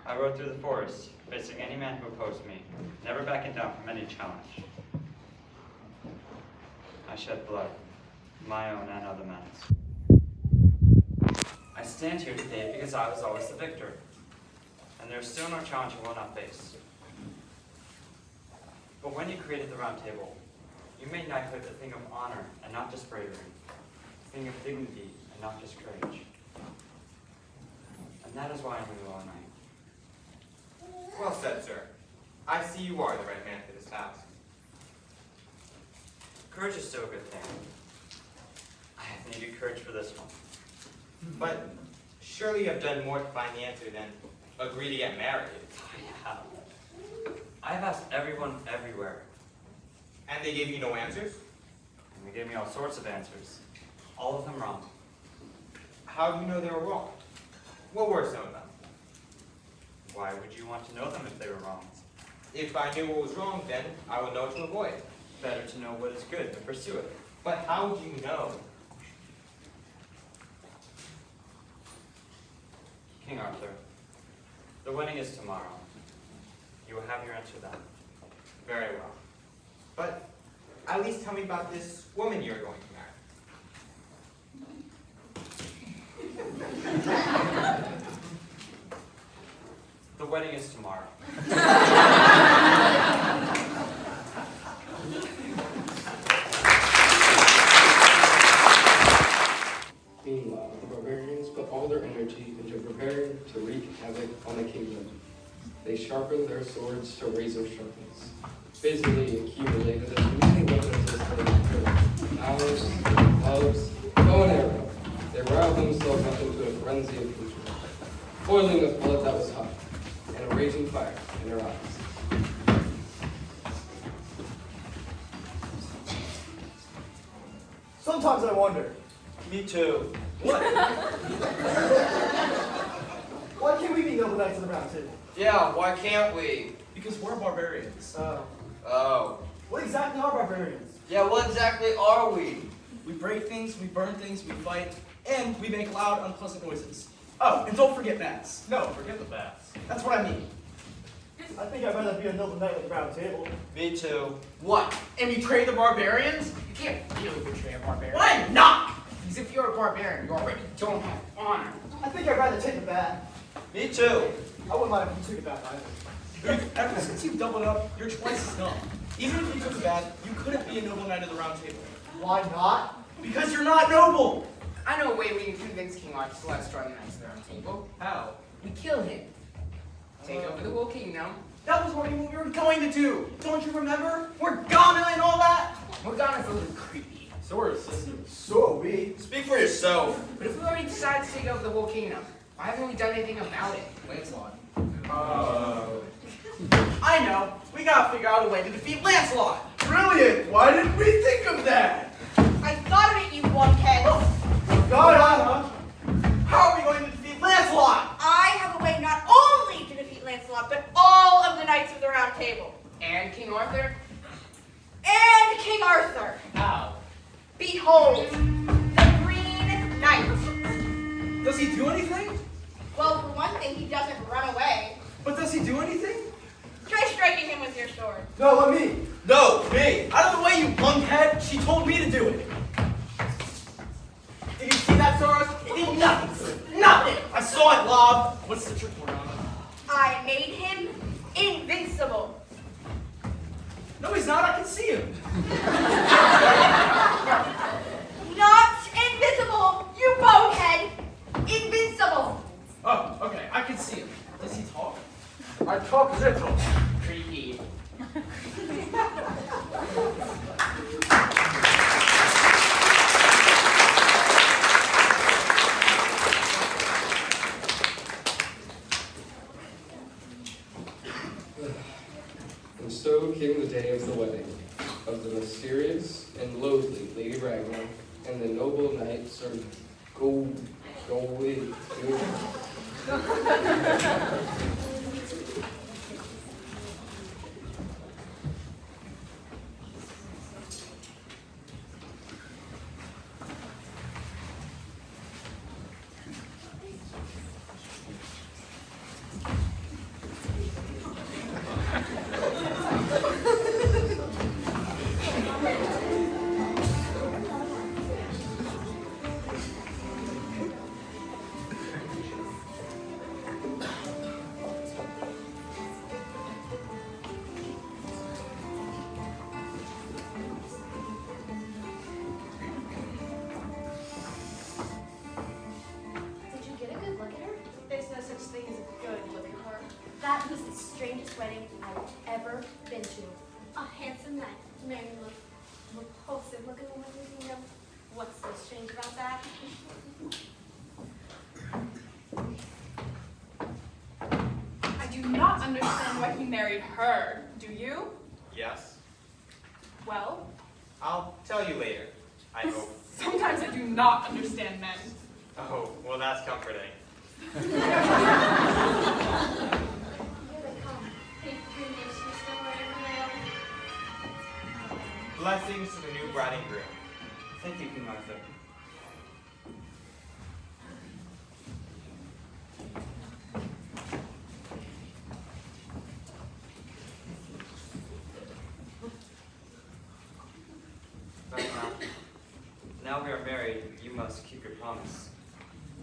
S11: I rode through the forest, facing any man who opposed me, never backing down from any challenge. I shed blood, my own and other men's. I stand here today because I was always the victor, and there is still no challenge I will not face. But when you created the Round Table, you made knighthood a thing of honor and not just bravery, a thing of dignity and not just courage. And that is why I'm your law knight.
S12: Well said, sir. I see you are the right man for this task.
S11: Courage is still a good thing. I have needed courage for this one.
S12: But surely you have done more to find the answer than agree to get married.
S11: I have asked everyone everywhere,
S12: And they gave you no answers?
S11: and they gave me all sorts of answers, all of them wrong.
S12: How do you know they were wrong? What were some of them?
S11: Why would you want to know them if they were wrong?
S12: If I knew what was wrong, then I would know what to avoid.
S11: Better to know what is good and pursue it.
S12: But how do you know?
S11: King Arthur, the wedding is tomorrow. You will have your answer then.
S12: Very well. But at least tell me about this woman you're going to marry.
S11: The wedding is tomorrow.
S3: Meanwhile, the barbarians put all their energy into preparing to wreak havoc on the kingdom. They sharpened their swords to razor sharpness, busily accumulated as many weapons as they could. Arrows, clubs, bow and arrow. They riled themselves up into a frenzy of hatred, boiling with blood that was hot, and a raging fire in their eyes.
S15: Sometimes I wonder.
S10: Me too.
S15: What? Why can't we be noble knights of the Round Table?
S10: Yeah, why can't we?
S15: Because we're barbarians.
S10: Oh.
S15: What exactly are barbarians?
S10: Yeah, what exactly are we?
S15: We break things, we burn things, we fight, and we make loud, unpleasant noises. Oh, and don't forget bats. No, forget the bats. That's what I mean. I think I'd rather be a noble knight with the Round Table.
S10: Me too.
S15: What? And betray the barbarians? You can't really betray a barbarian. Why not? Because if you're a barbarian, you already don't have honor. I think I'd rather take a bat.
S10: Me too.
S15: I wouldn't mind if you took a bat either. Ever since you've doubled up, you're twice as dumb. Even if you took a bat, you couldn't be a noble knight of the Round Table. Why not? Because you're not noble!
S16: I know a way we can convince King Arthur to let us join the Knights of the Round Table.
S15: How?
S16: We kill him. take over the whole kingdom.
S15: That was what we were going to do. Don't you remember? Morgana and all that.
S16: Morgana's a little creepy.
S8: So are sisters.
S10: So are we. Speak for yourself.
S16: But if we already decided to take over the whole kingdom, why haven't we done anything about it?
S15: Lancelot. I know. We gotta figure out a way to defeat Lancelot.
S10: Brilliant. Why didn't we think of that?
S14: I thought of it, you lunkhead.
S10: Morgana.
S15: How are we going to defeat Lancelot?
S14: I have a way not only to defeat Lancelot, but all of the knights of the Round Table.
S16: And King Arthur?
S14: And King Arthur.
S16: How?
S14: Behold, the Green Knight.
S15: Does he do anything?
S14: Well, for one thing, he doesn't run away.
S15: But does he do anything?
S14: Try striking him with your sword.
S10: No, let me.
S15: No, me. Out of the way, you lunkhead. She told me to do it. Did you see that, Soros? It did nothing. Nothing. I saw it, Lob. What's the trick, Morgana?
S14: I made him invincible.
S15: No, he's not. I can see him.
S14: Not invisible, you bonehead. Invincible.
S15: Oh, okay. I can see him. Does he talk?
S10: I talk little.
S16: Creepy.
S3: And so came the day of the wedding of the mysterious and loathly Lady Ragnar and the noble knight Sir Gawain.
S6: Did you get a good look at her?
S7: There's no such thing as a good look at her.
S6: That was the strangest wedding I've ever been to.
S7: A handsome knight, marrying a
S6: Repulsive looking woman, you know. What's so strange about that?
S5: I do not understand why he married her. Do you?
S12: Yes.
S5: Well,
S12: I'll tell you later, I hope.
S5: sometimes I do not understand men.
S12: Oh, well, that's comforting.
S6: Here they come. Thank goodness you're still wearing the veil.
S12: Blessings to the new bride and groom. Thank you, King Arthur.
S11: Now we are married, you must keep your promise.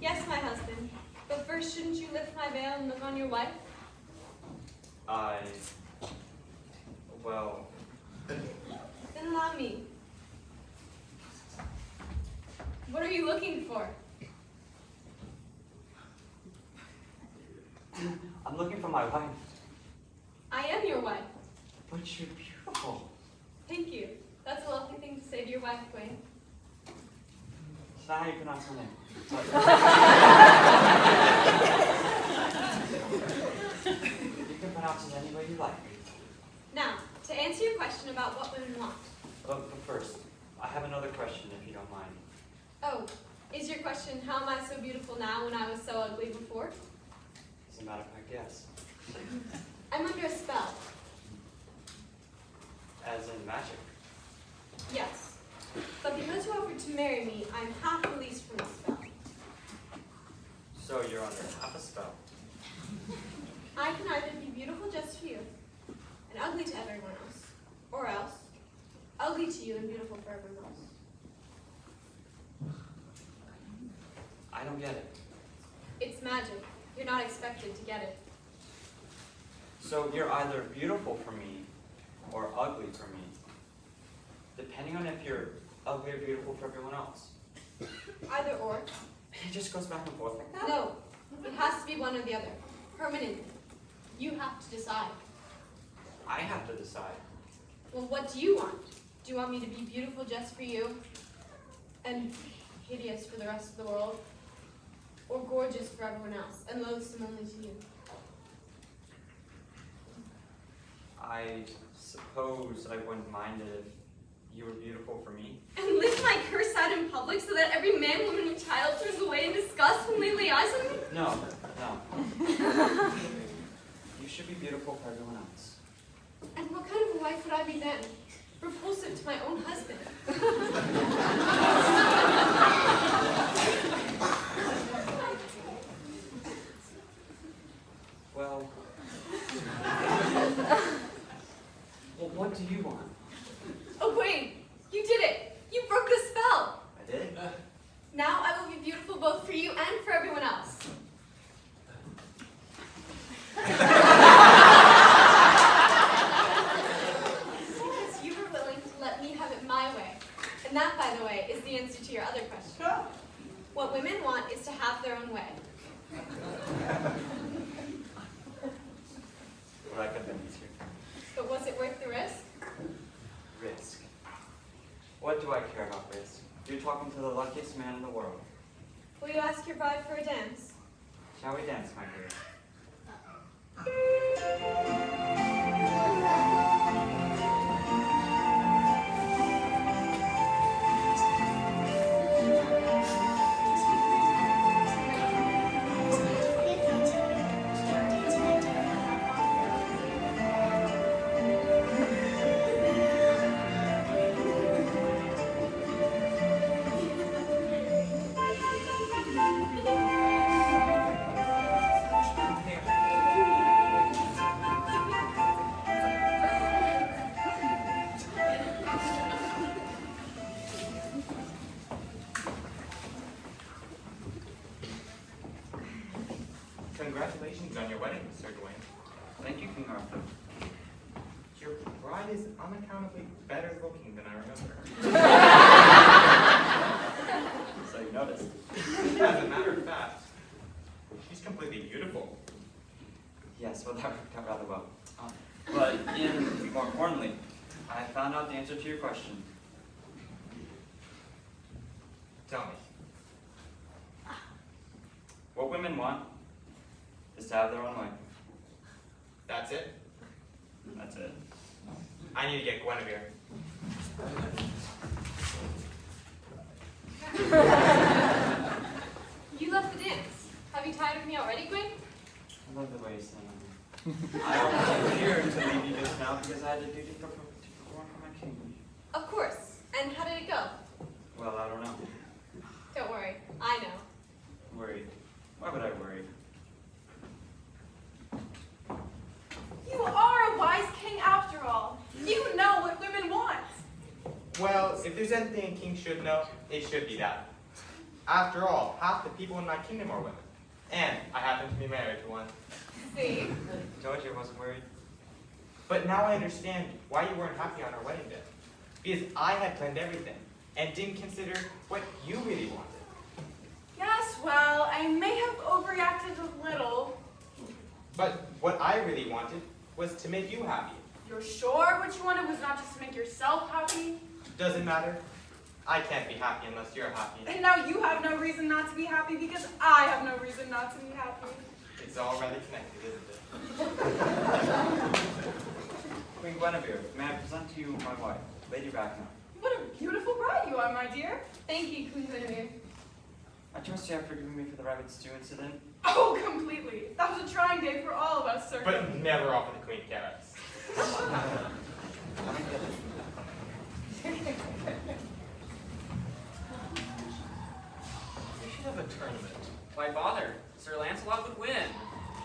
S7: Yes, my husband. But first, shouldn't you lift my veil and look on your wife?
S11: Well,
S7: Then allow me. What are you looking for?
S11: I'm looking for my wife.
S7: I am your wife.
S11: But you're beautiful.
S7: Thank you. That's a lovely thing to say to your wife, Gwen.
S11: Is that how you pronounce her name? You can pronounce it any way you like.
S7: Now, to answer your question about what women want.
S11: But first, I have another question if you don't mind.
S7: Oh, is your question, how am I so beautiful now when I was so ugly before?
S11: As a matter of fact, yes.
S7: I'm under a spell.
S11: As in magic.
S7: Yes. But because you offered to marry me, I'm half released from the spell.
S11: So you're under half a spell.
S7: I can either be beautiful just for you, and ugly to everyone else, or else, ugly to you and beautiful for everyone else.
S11: I don't get it.
S7: It's magic. You're not expected to get it.
S11: So you're either beautiful for me or ugly for me, depending on if you're ugly or beautiful for everyone else.
S7: Either or.
S11: It just goes back and forth like that?
S7: No, it has to be one or the other. Permanently.
S6: You have to decide.
S11: I have to decide.
S6: Well, what do you want? Do you want me to be beautiful just for you? And hideous for the rest of the world? Or gorgeous for everyone else and loathsome only to you?
S11: I suppose I wouldn't mind it if you were beautiful for me.
S6: And live my curse out in public so that every man, woman, and child turns away in disgust when they lay eyes on me?
S11: No, no. You should be beautiful for everyone else.
S6: And what kind of a wife would I be then? Repulsive to my own husband.
S11: Well, what do you want?
S6: Oh wait, you did it! You broke the spell!
S11: I did?
S6: Now I will be beautiful both for you and for everyone else. Because you were willing to let me have it my way. And that, by the way, is the answer to your other question. What women want is to have their own way.
S11: Well, I convince you.
S6: But was it worth the risk?
S11: Risk. What do I care about risk? You're talking to the luckiest man in the world.
S6: Will you ask your bride for a dance?
S11: Shall we dance, my dear?
S12: Congratulations on your wedding, Sir Gawain.
S11: Thank you, King Arthur.
S12: Your bride is unaccountably better looking than I remember.
S11: So you noticed.
S12: As a matter of fact, she's completely beautiful.
S11: Yes, well, that worked out rather well. But more importantly, I found out the answer to your question.
S12: Tell me.
S11: What women want is to have their own way.
S12: That's it?
S11: That's it.
S12: I need to get Guinevere.
S6: You left the dance. Have you tired of me already, Gwyn?
S11: I love the way you sing. I almost came here to leave you just now because I had to do to perform for my king.
S6: Of course. And how did it go?
S11: Well, I don't know.
S6: Don't worry. I know.
S11: Worried. Why would I worry?
S14: You are a wise king after all. You know what women want.
S12: Well, if there's anything a king should know, it should be that. After all, half the people in my kingdom are women. And I happen to be married to one.
S6: See?
S11: Told you I wasn't worried.
S12: But now I understand why you weren't happy on our wedding day. Because I had planned everything and didn't consider what you really wanted.
S14: Yes, well, I may have overreacted a little.
S12: But what I really wanted was to make you happy.
S14: You're sure what you wanted was not just to make yourself happy?
S12: Doesn't matter. I can't be happy unless you're happy.
S14: And now you have no reason not to be happy because I have no reason not to be happy.
S12: It's all rather connected, isn't it?
S11: Queen Guinevere, may I present to you my wife, Lady Ragnar?
S14: What a beautiful bride you are, my dear. Thank you, Queen Guinevere.
S11: I trust you have forgiven me for the rabbit stew incident.
S14: Oh, completely. That was a trying day for all of us, sir.
S12: But never offer the queen carrots.
S17: We should have a tournament. Why bother? Sir Lancelot would win.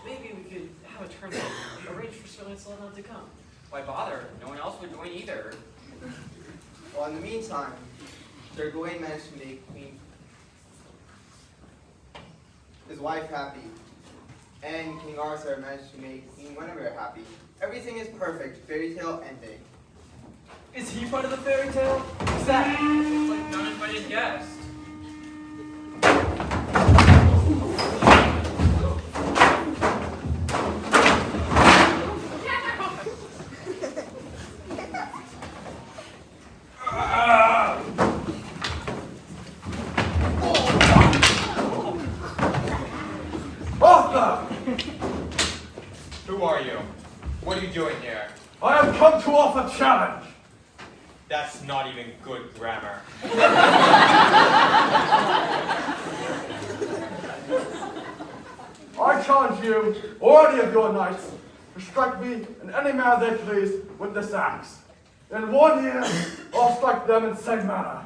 S17: Maybe we could have a tournament arranged for Sir Lancelot not to come. Why bother? No one else would join either.
S13: Well, in the meantime, Sir Gawain managed to make his wife happy, and King Arthur managed to make Queen Guinevere happy. Everything is perfect. Fairy tale ending.
S4: Is he part of the fairy tale? Who's that?
S17: Looks like an uninvited guest.
S12: What are you doing here?
S8: I have come to offer challenge.
S12: That's not even good grammar.
S8: I challenge you, or any of your knights, to strike me in any manner they please with this axe. In 1 year, I'll strike them in same manner.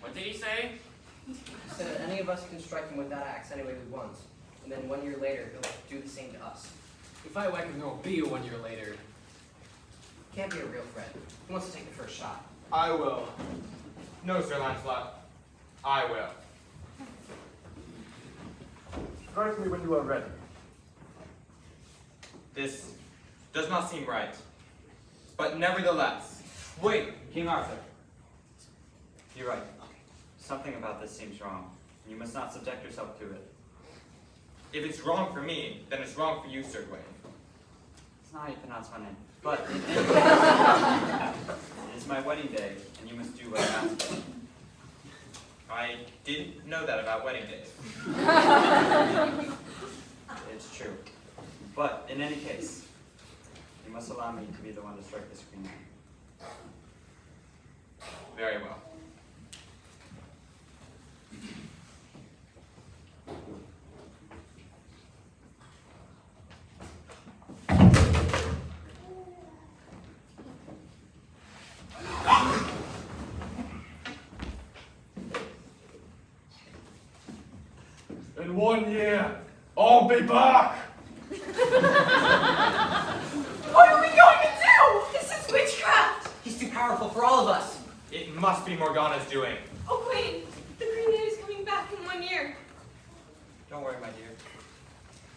S17: What did he say?
S4: He said that any of us can strike him with that axe any way we want. And then 1 year later, he'll do the same to us.
S17: If I whack him, it'll be 1 year later.
S4: Can't be a real friend. He wants to take the first shot.
S12: I will. No, Sir Lancelot. I will.
S8: Strike me when you are ready.
S12: This does not seem right. But nevertheless.
S11: Wait, King Arthur. You're right. Something about this seems wrong. You must not subject yourself to it.
S12: If it's wrong for me, then it's wrong for you, Sir Gawain.
S11: It's not how you pronounce my name. But it is my wedding day, and you must do what I ask for.
S12: I didn't know that about wedding days.
S11: It's true. But in any case, you must allow me to be the one to strike this green man.
S12: Very well.
S8: In 1 year, I'll be back.
S14: What are we going to do? This is witchcraft.
S4: He's too powerful for all of us.
S12: It must be Morgana's doing.
S7: Oh, Queen, the Green Man is coming back in 1 year.
S11: Don't worry, my dear.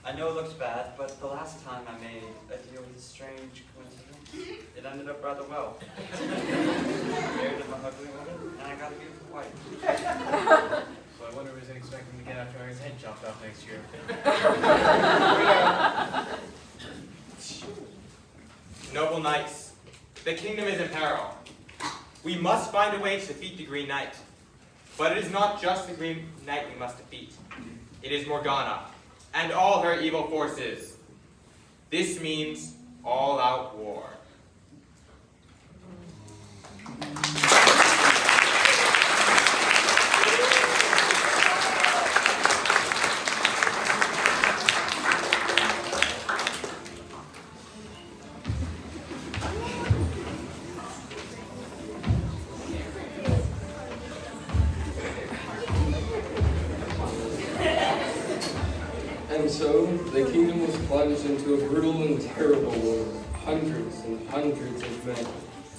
S11: I know it looks bad, but the last time I made a deal with a strange coincidence, it ended up rather well. I married an ugly woman, and I got a beautiful wife.
S17: So I wonder if he's expecting to get after his head chopped off next year.
S12: Noble knights, the kingdom is in peril. We must find a way to defeat the Green Knight. But it is not just the Green Knight we must defeat. It is Morgana and all her evil forces. This means all-out war.
S3: And so, the kingdom was plunged into a brutal and terrible war. Hundreds and hundreds of men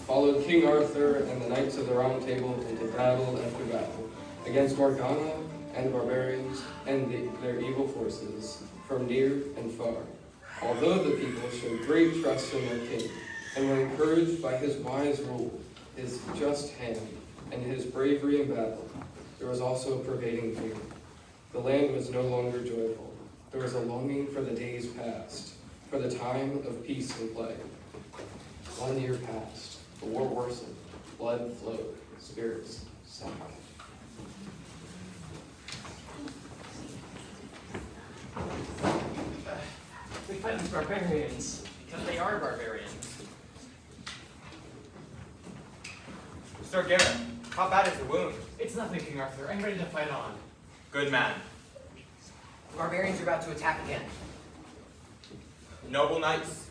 S3: followed King Arthur and the Knights of the Round Table into battle after battle against Morgana and the barbarians and their evil forces from near and far. Although the people showed great trust in their king and were encouraged by his wise rule, his just hand, and his bravery in battle, there was also a pervading fear. The land was no longer joyful. There was a longing for the days past, for the time of peace and play. 1 year passed, the war worsened, blood flowed, spirits sank.
S17: We fight these barbarians because they are barbarians.
S12: Sir Gareth, how bad is the wound?
S17: It's nothing, King Arthur. I'm ready to fight on.
S12: Good man.
S4: The barbarians are about to attack again.
S12: Noble knights,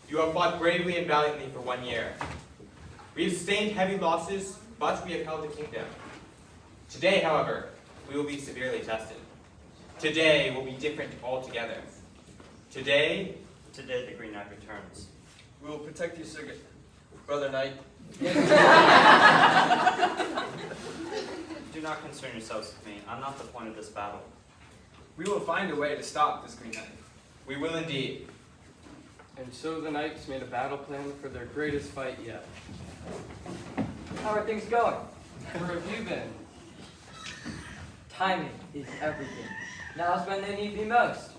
S12: you have fought bravely and valiantly for 1 year. We have sustained heavy losses, but we have held the kingdom. Today, however, we will be severely tested. Today will be different altogether. Today
S11: the Green Knight returns.
S3: We will protect you, Sir Brother Knight.
S11: Do not concern yourselves with me. I'm not the point of this battle.
S3: We will find a way to stop this Green Knight.
S12: we will indeed.
S3: And so the knights made a battle plan for their greatest fight yet.
S4: How are things going?
S3: Where have you been?
S4: Timing is everything. Now's when they need me most.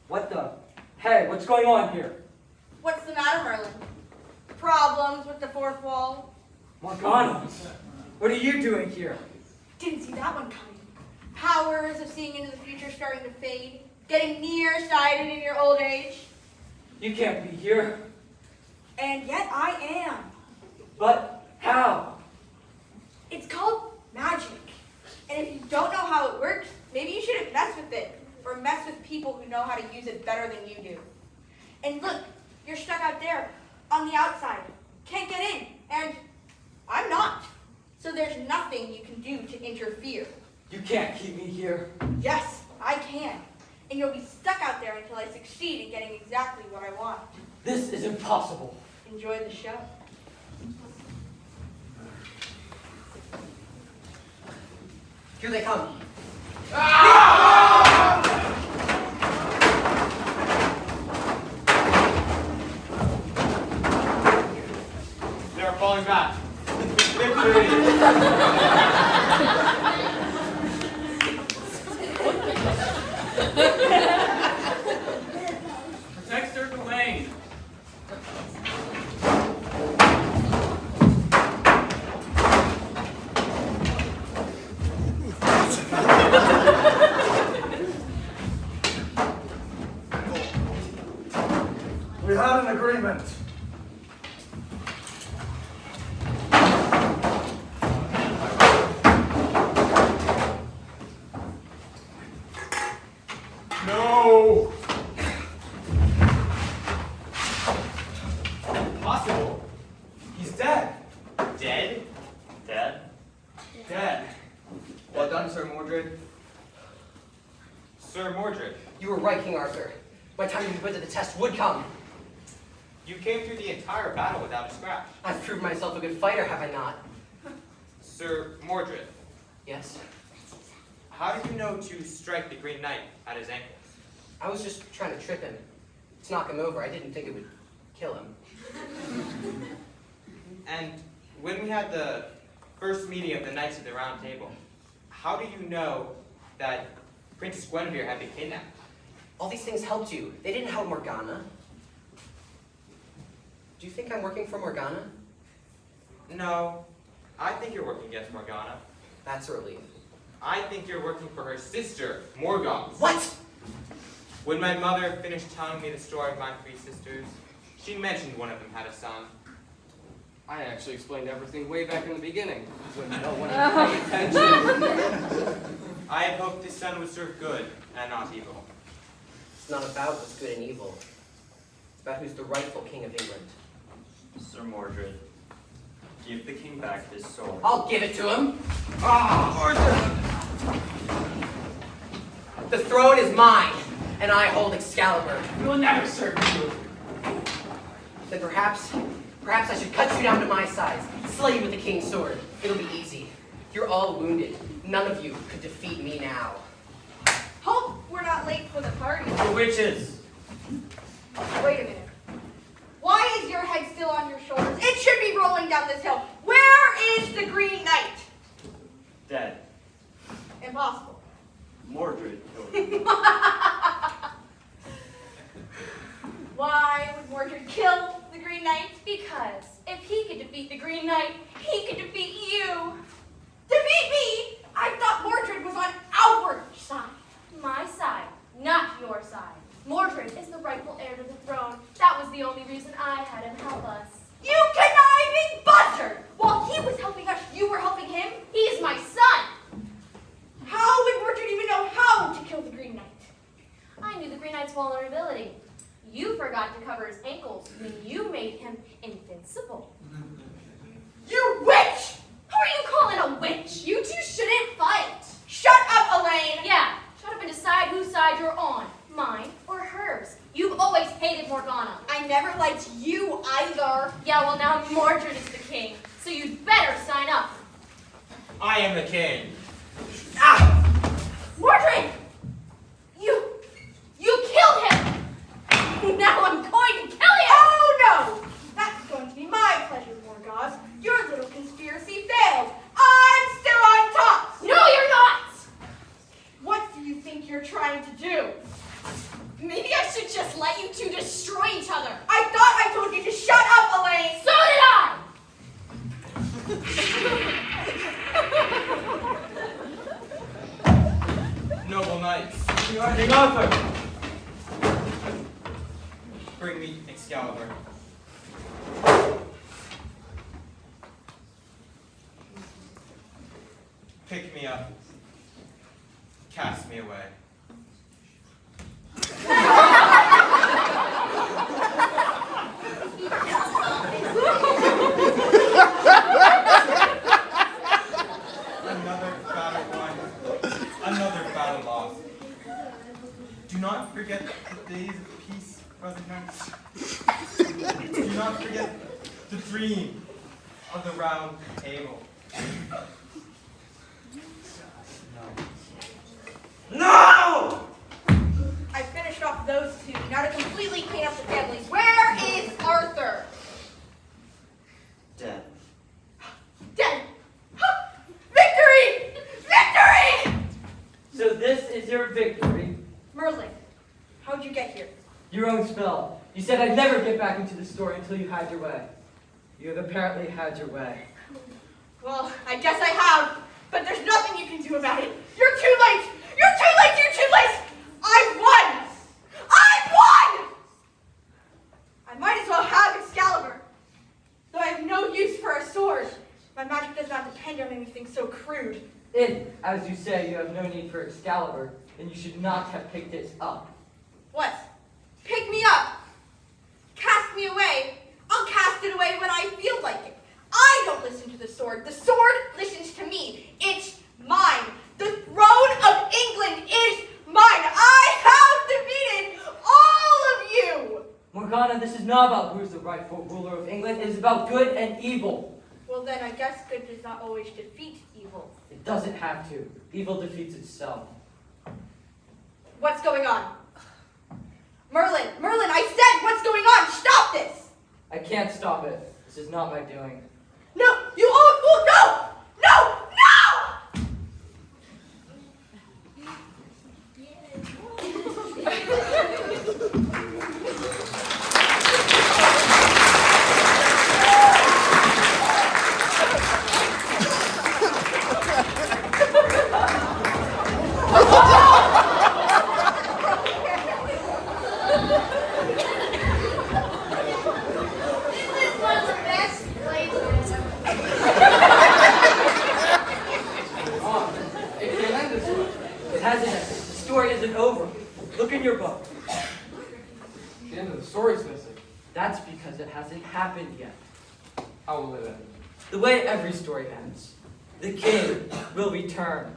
S4: What the? Hey, what's going on here?
S14: What's the matter, Merlin? Problems with the fourth wall?
S4: Morgana, what are you doing here?
S14: Didn't see that one coming. Powers of seeing into the future starting to fade. Getting nearsighted in your old age?
S4: You can't be here.
S14: And yet I am.
S4: But how?
S14: It's called magic. And if you don't know how it works, maybe you shouldn't mess with it. Or mess with people who know how to use it better than you do. And look, you're stuck out there on the outside. Can't get in. And I'm not. So there's nothing you can do to interfere.
S4: You can't keep me here.
S14: Yes, I can. And you'll be stuck out there until I succeed in getting exactly what I want.
S4: This is impossible.
S14: Enjoy the show.
S4: Here they come.
S12: They're falling back. Victory!
S17: Protect their domain.
S8: We had an agreement. No!
S12: Impossible.
S15: He's dead.
S12: Dead?
S11: Dead?
S15: Dead.
S13: Well done, Sir Mordred.
S12: Sir Mordred,
S4: You were right, King Arthur. My time to be put to the test would come.
S12: you came through the entire battle without a scratch.
S4: I've proved myself a good fighter, have I not?
S12: Sir Mordred,
S4: Yes.
S12: how did you know to strike the Green Knight at his ankles?
S4: I was just trying to trip him. To knock him over. I didn't think it would kill him.
S12: And when we had the first meeting of the Knights of the Round Table, how do you know that Princess Guinevere had been kidnapped?
S4: All these things helped you. They didn't help Morgana. Do you think I'm working for Morgana?
S12: No, I think you're working against Morgana.
S4: That's a relief.
S12: I think you're working for her sister, Morgana.
S4: What?
S12: When my mother finished telling me the story of my three sisters, she mentioned one of them had a son.
S3: I actually explained everything way back in the beginning, when no one had paid attention.
S12: I had hoped this son would serve good and not evil.
S4: It's not about what's good and evil. It's about who's the rightful king of England.
S11: Sir Mordred, give the king back his sword.
S4: I'll give it to him. The throne is mine, and I hold Excalibur.
S17: We will never serve you.
S4: Then perhaps I should cut you down to my size, slay you with the king's sword. It'll be easy. You're all wounded. None of you could defeat me now.
S14: Hope we're not late for the party.
S11: The witches!
S14: Wait a minute. Why is your head still on your shoulders? It should be rolling down this hill. Where is the Green Knight?
S11: Dead.
S14: Impossible.
S11: Mordred killed him.
S14: Why would Mordred kill the Green Knight?
S6: Because if he could defeat the Green Knight, he could defeat you.
S14: Defeat me? I thought Mordred was on our side.
S6: My side, not your side. Mordred is the rightful heir to the throne. That was the only reason I had him help us.
S14: You conniving buzzard! While he was helping us, you were helping him?
S6: He's my son!
S14: How would Mordred even know how to kill the Green Knight?
S6: I knew the Green Knight's vulnerability. You forgot to cover his ankles when you made him invincible.
S14: You witch!
S6: Who are you calling a witch? You two shouldn't fight.
S14: Shut up, Elaine!
S6: Yeah, shut up and decide whose side you're on. Mine or hers. You've always hated Morgana.
S14: I never liked you either.
S6: Yeah, well now Mordred is the king, so you'd better sign up.
S12: I am the king.
S6: Mordred! You killed him! Now I'm going to kill you!
S14: Oh no! That's going to be my pleasure, Morgoth. Your little conspiracy failed. I'm still on top!
S6: No, you're not!
S14: What do you think you're trying to do?
S6: Maybe I should just let you two destroy each other.
S14: I thought I told you to shut up, Elaine!
S6: So did I!
S12: Noble knights.
S15: King Arthur!
S12: Excalibur. Pick me up. Cast me away. Another battle won. Another battle lost. Do not forget the days of peace, brother knights. Do not forget the dream of the round table.
S14: No! I finished off those two. Now to completely clean up the families. Where is Arthur?
S13: Dead.
S14: Dead. Victory! Victory!
S4: So this is your victory.
S14: Merlin, how'd you get here?
S4: Your own spell. You said I'd never get back into the story until you had your way. You have apparently had your way.
S14: Well, I guess I have, but there's nothing you can do about it. You're too late! You're too late! You're too late! I've won! I've won! I might as well have Excalibur. Though I have no use for a sword. My magic does not depend on anything so crude.
S4: If, as you say, you have no need for Excalibur, then you should not have picked it up.
S14: What? Pick me up! Cast me away! I'll cast it away when I feel like it. I don't listen to the sword. The sword listens to me. It's mine. The throne of England is mine. I have defeated all of you!
S4: Morgana, this is not about who's the rightful ruler of England. It is about good and evil.
S14: Well then, I guess good does not always defeat evil.
S4: It doesn't have to. Evil defeats itself.
S14: What's going on? Merlin, I said what's going on? Stop this!
S4: I can't stop it. This is not my doing.
S14: No, you old fool, no! No! No!
S4: It can end this way. It hasn't ended. The story isn't over. Look in your book.
S3: The end of the story's missing.
S4: That's because it hasn't happened yet.
S3: How will it end?
S4: The way every story ends. The king will return.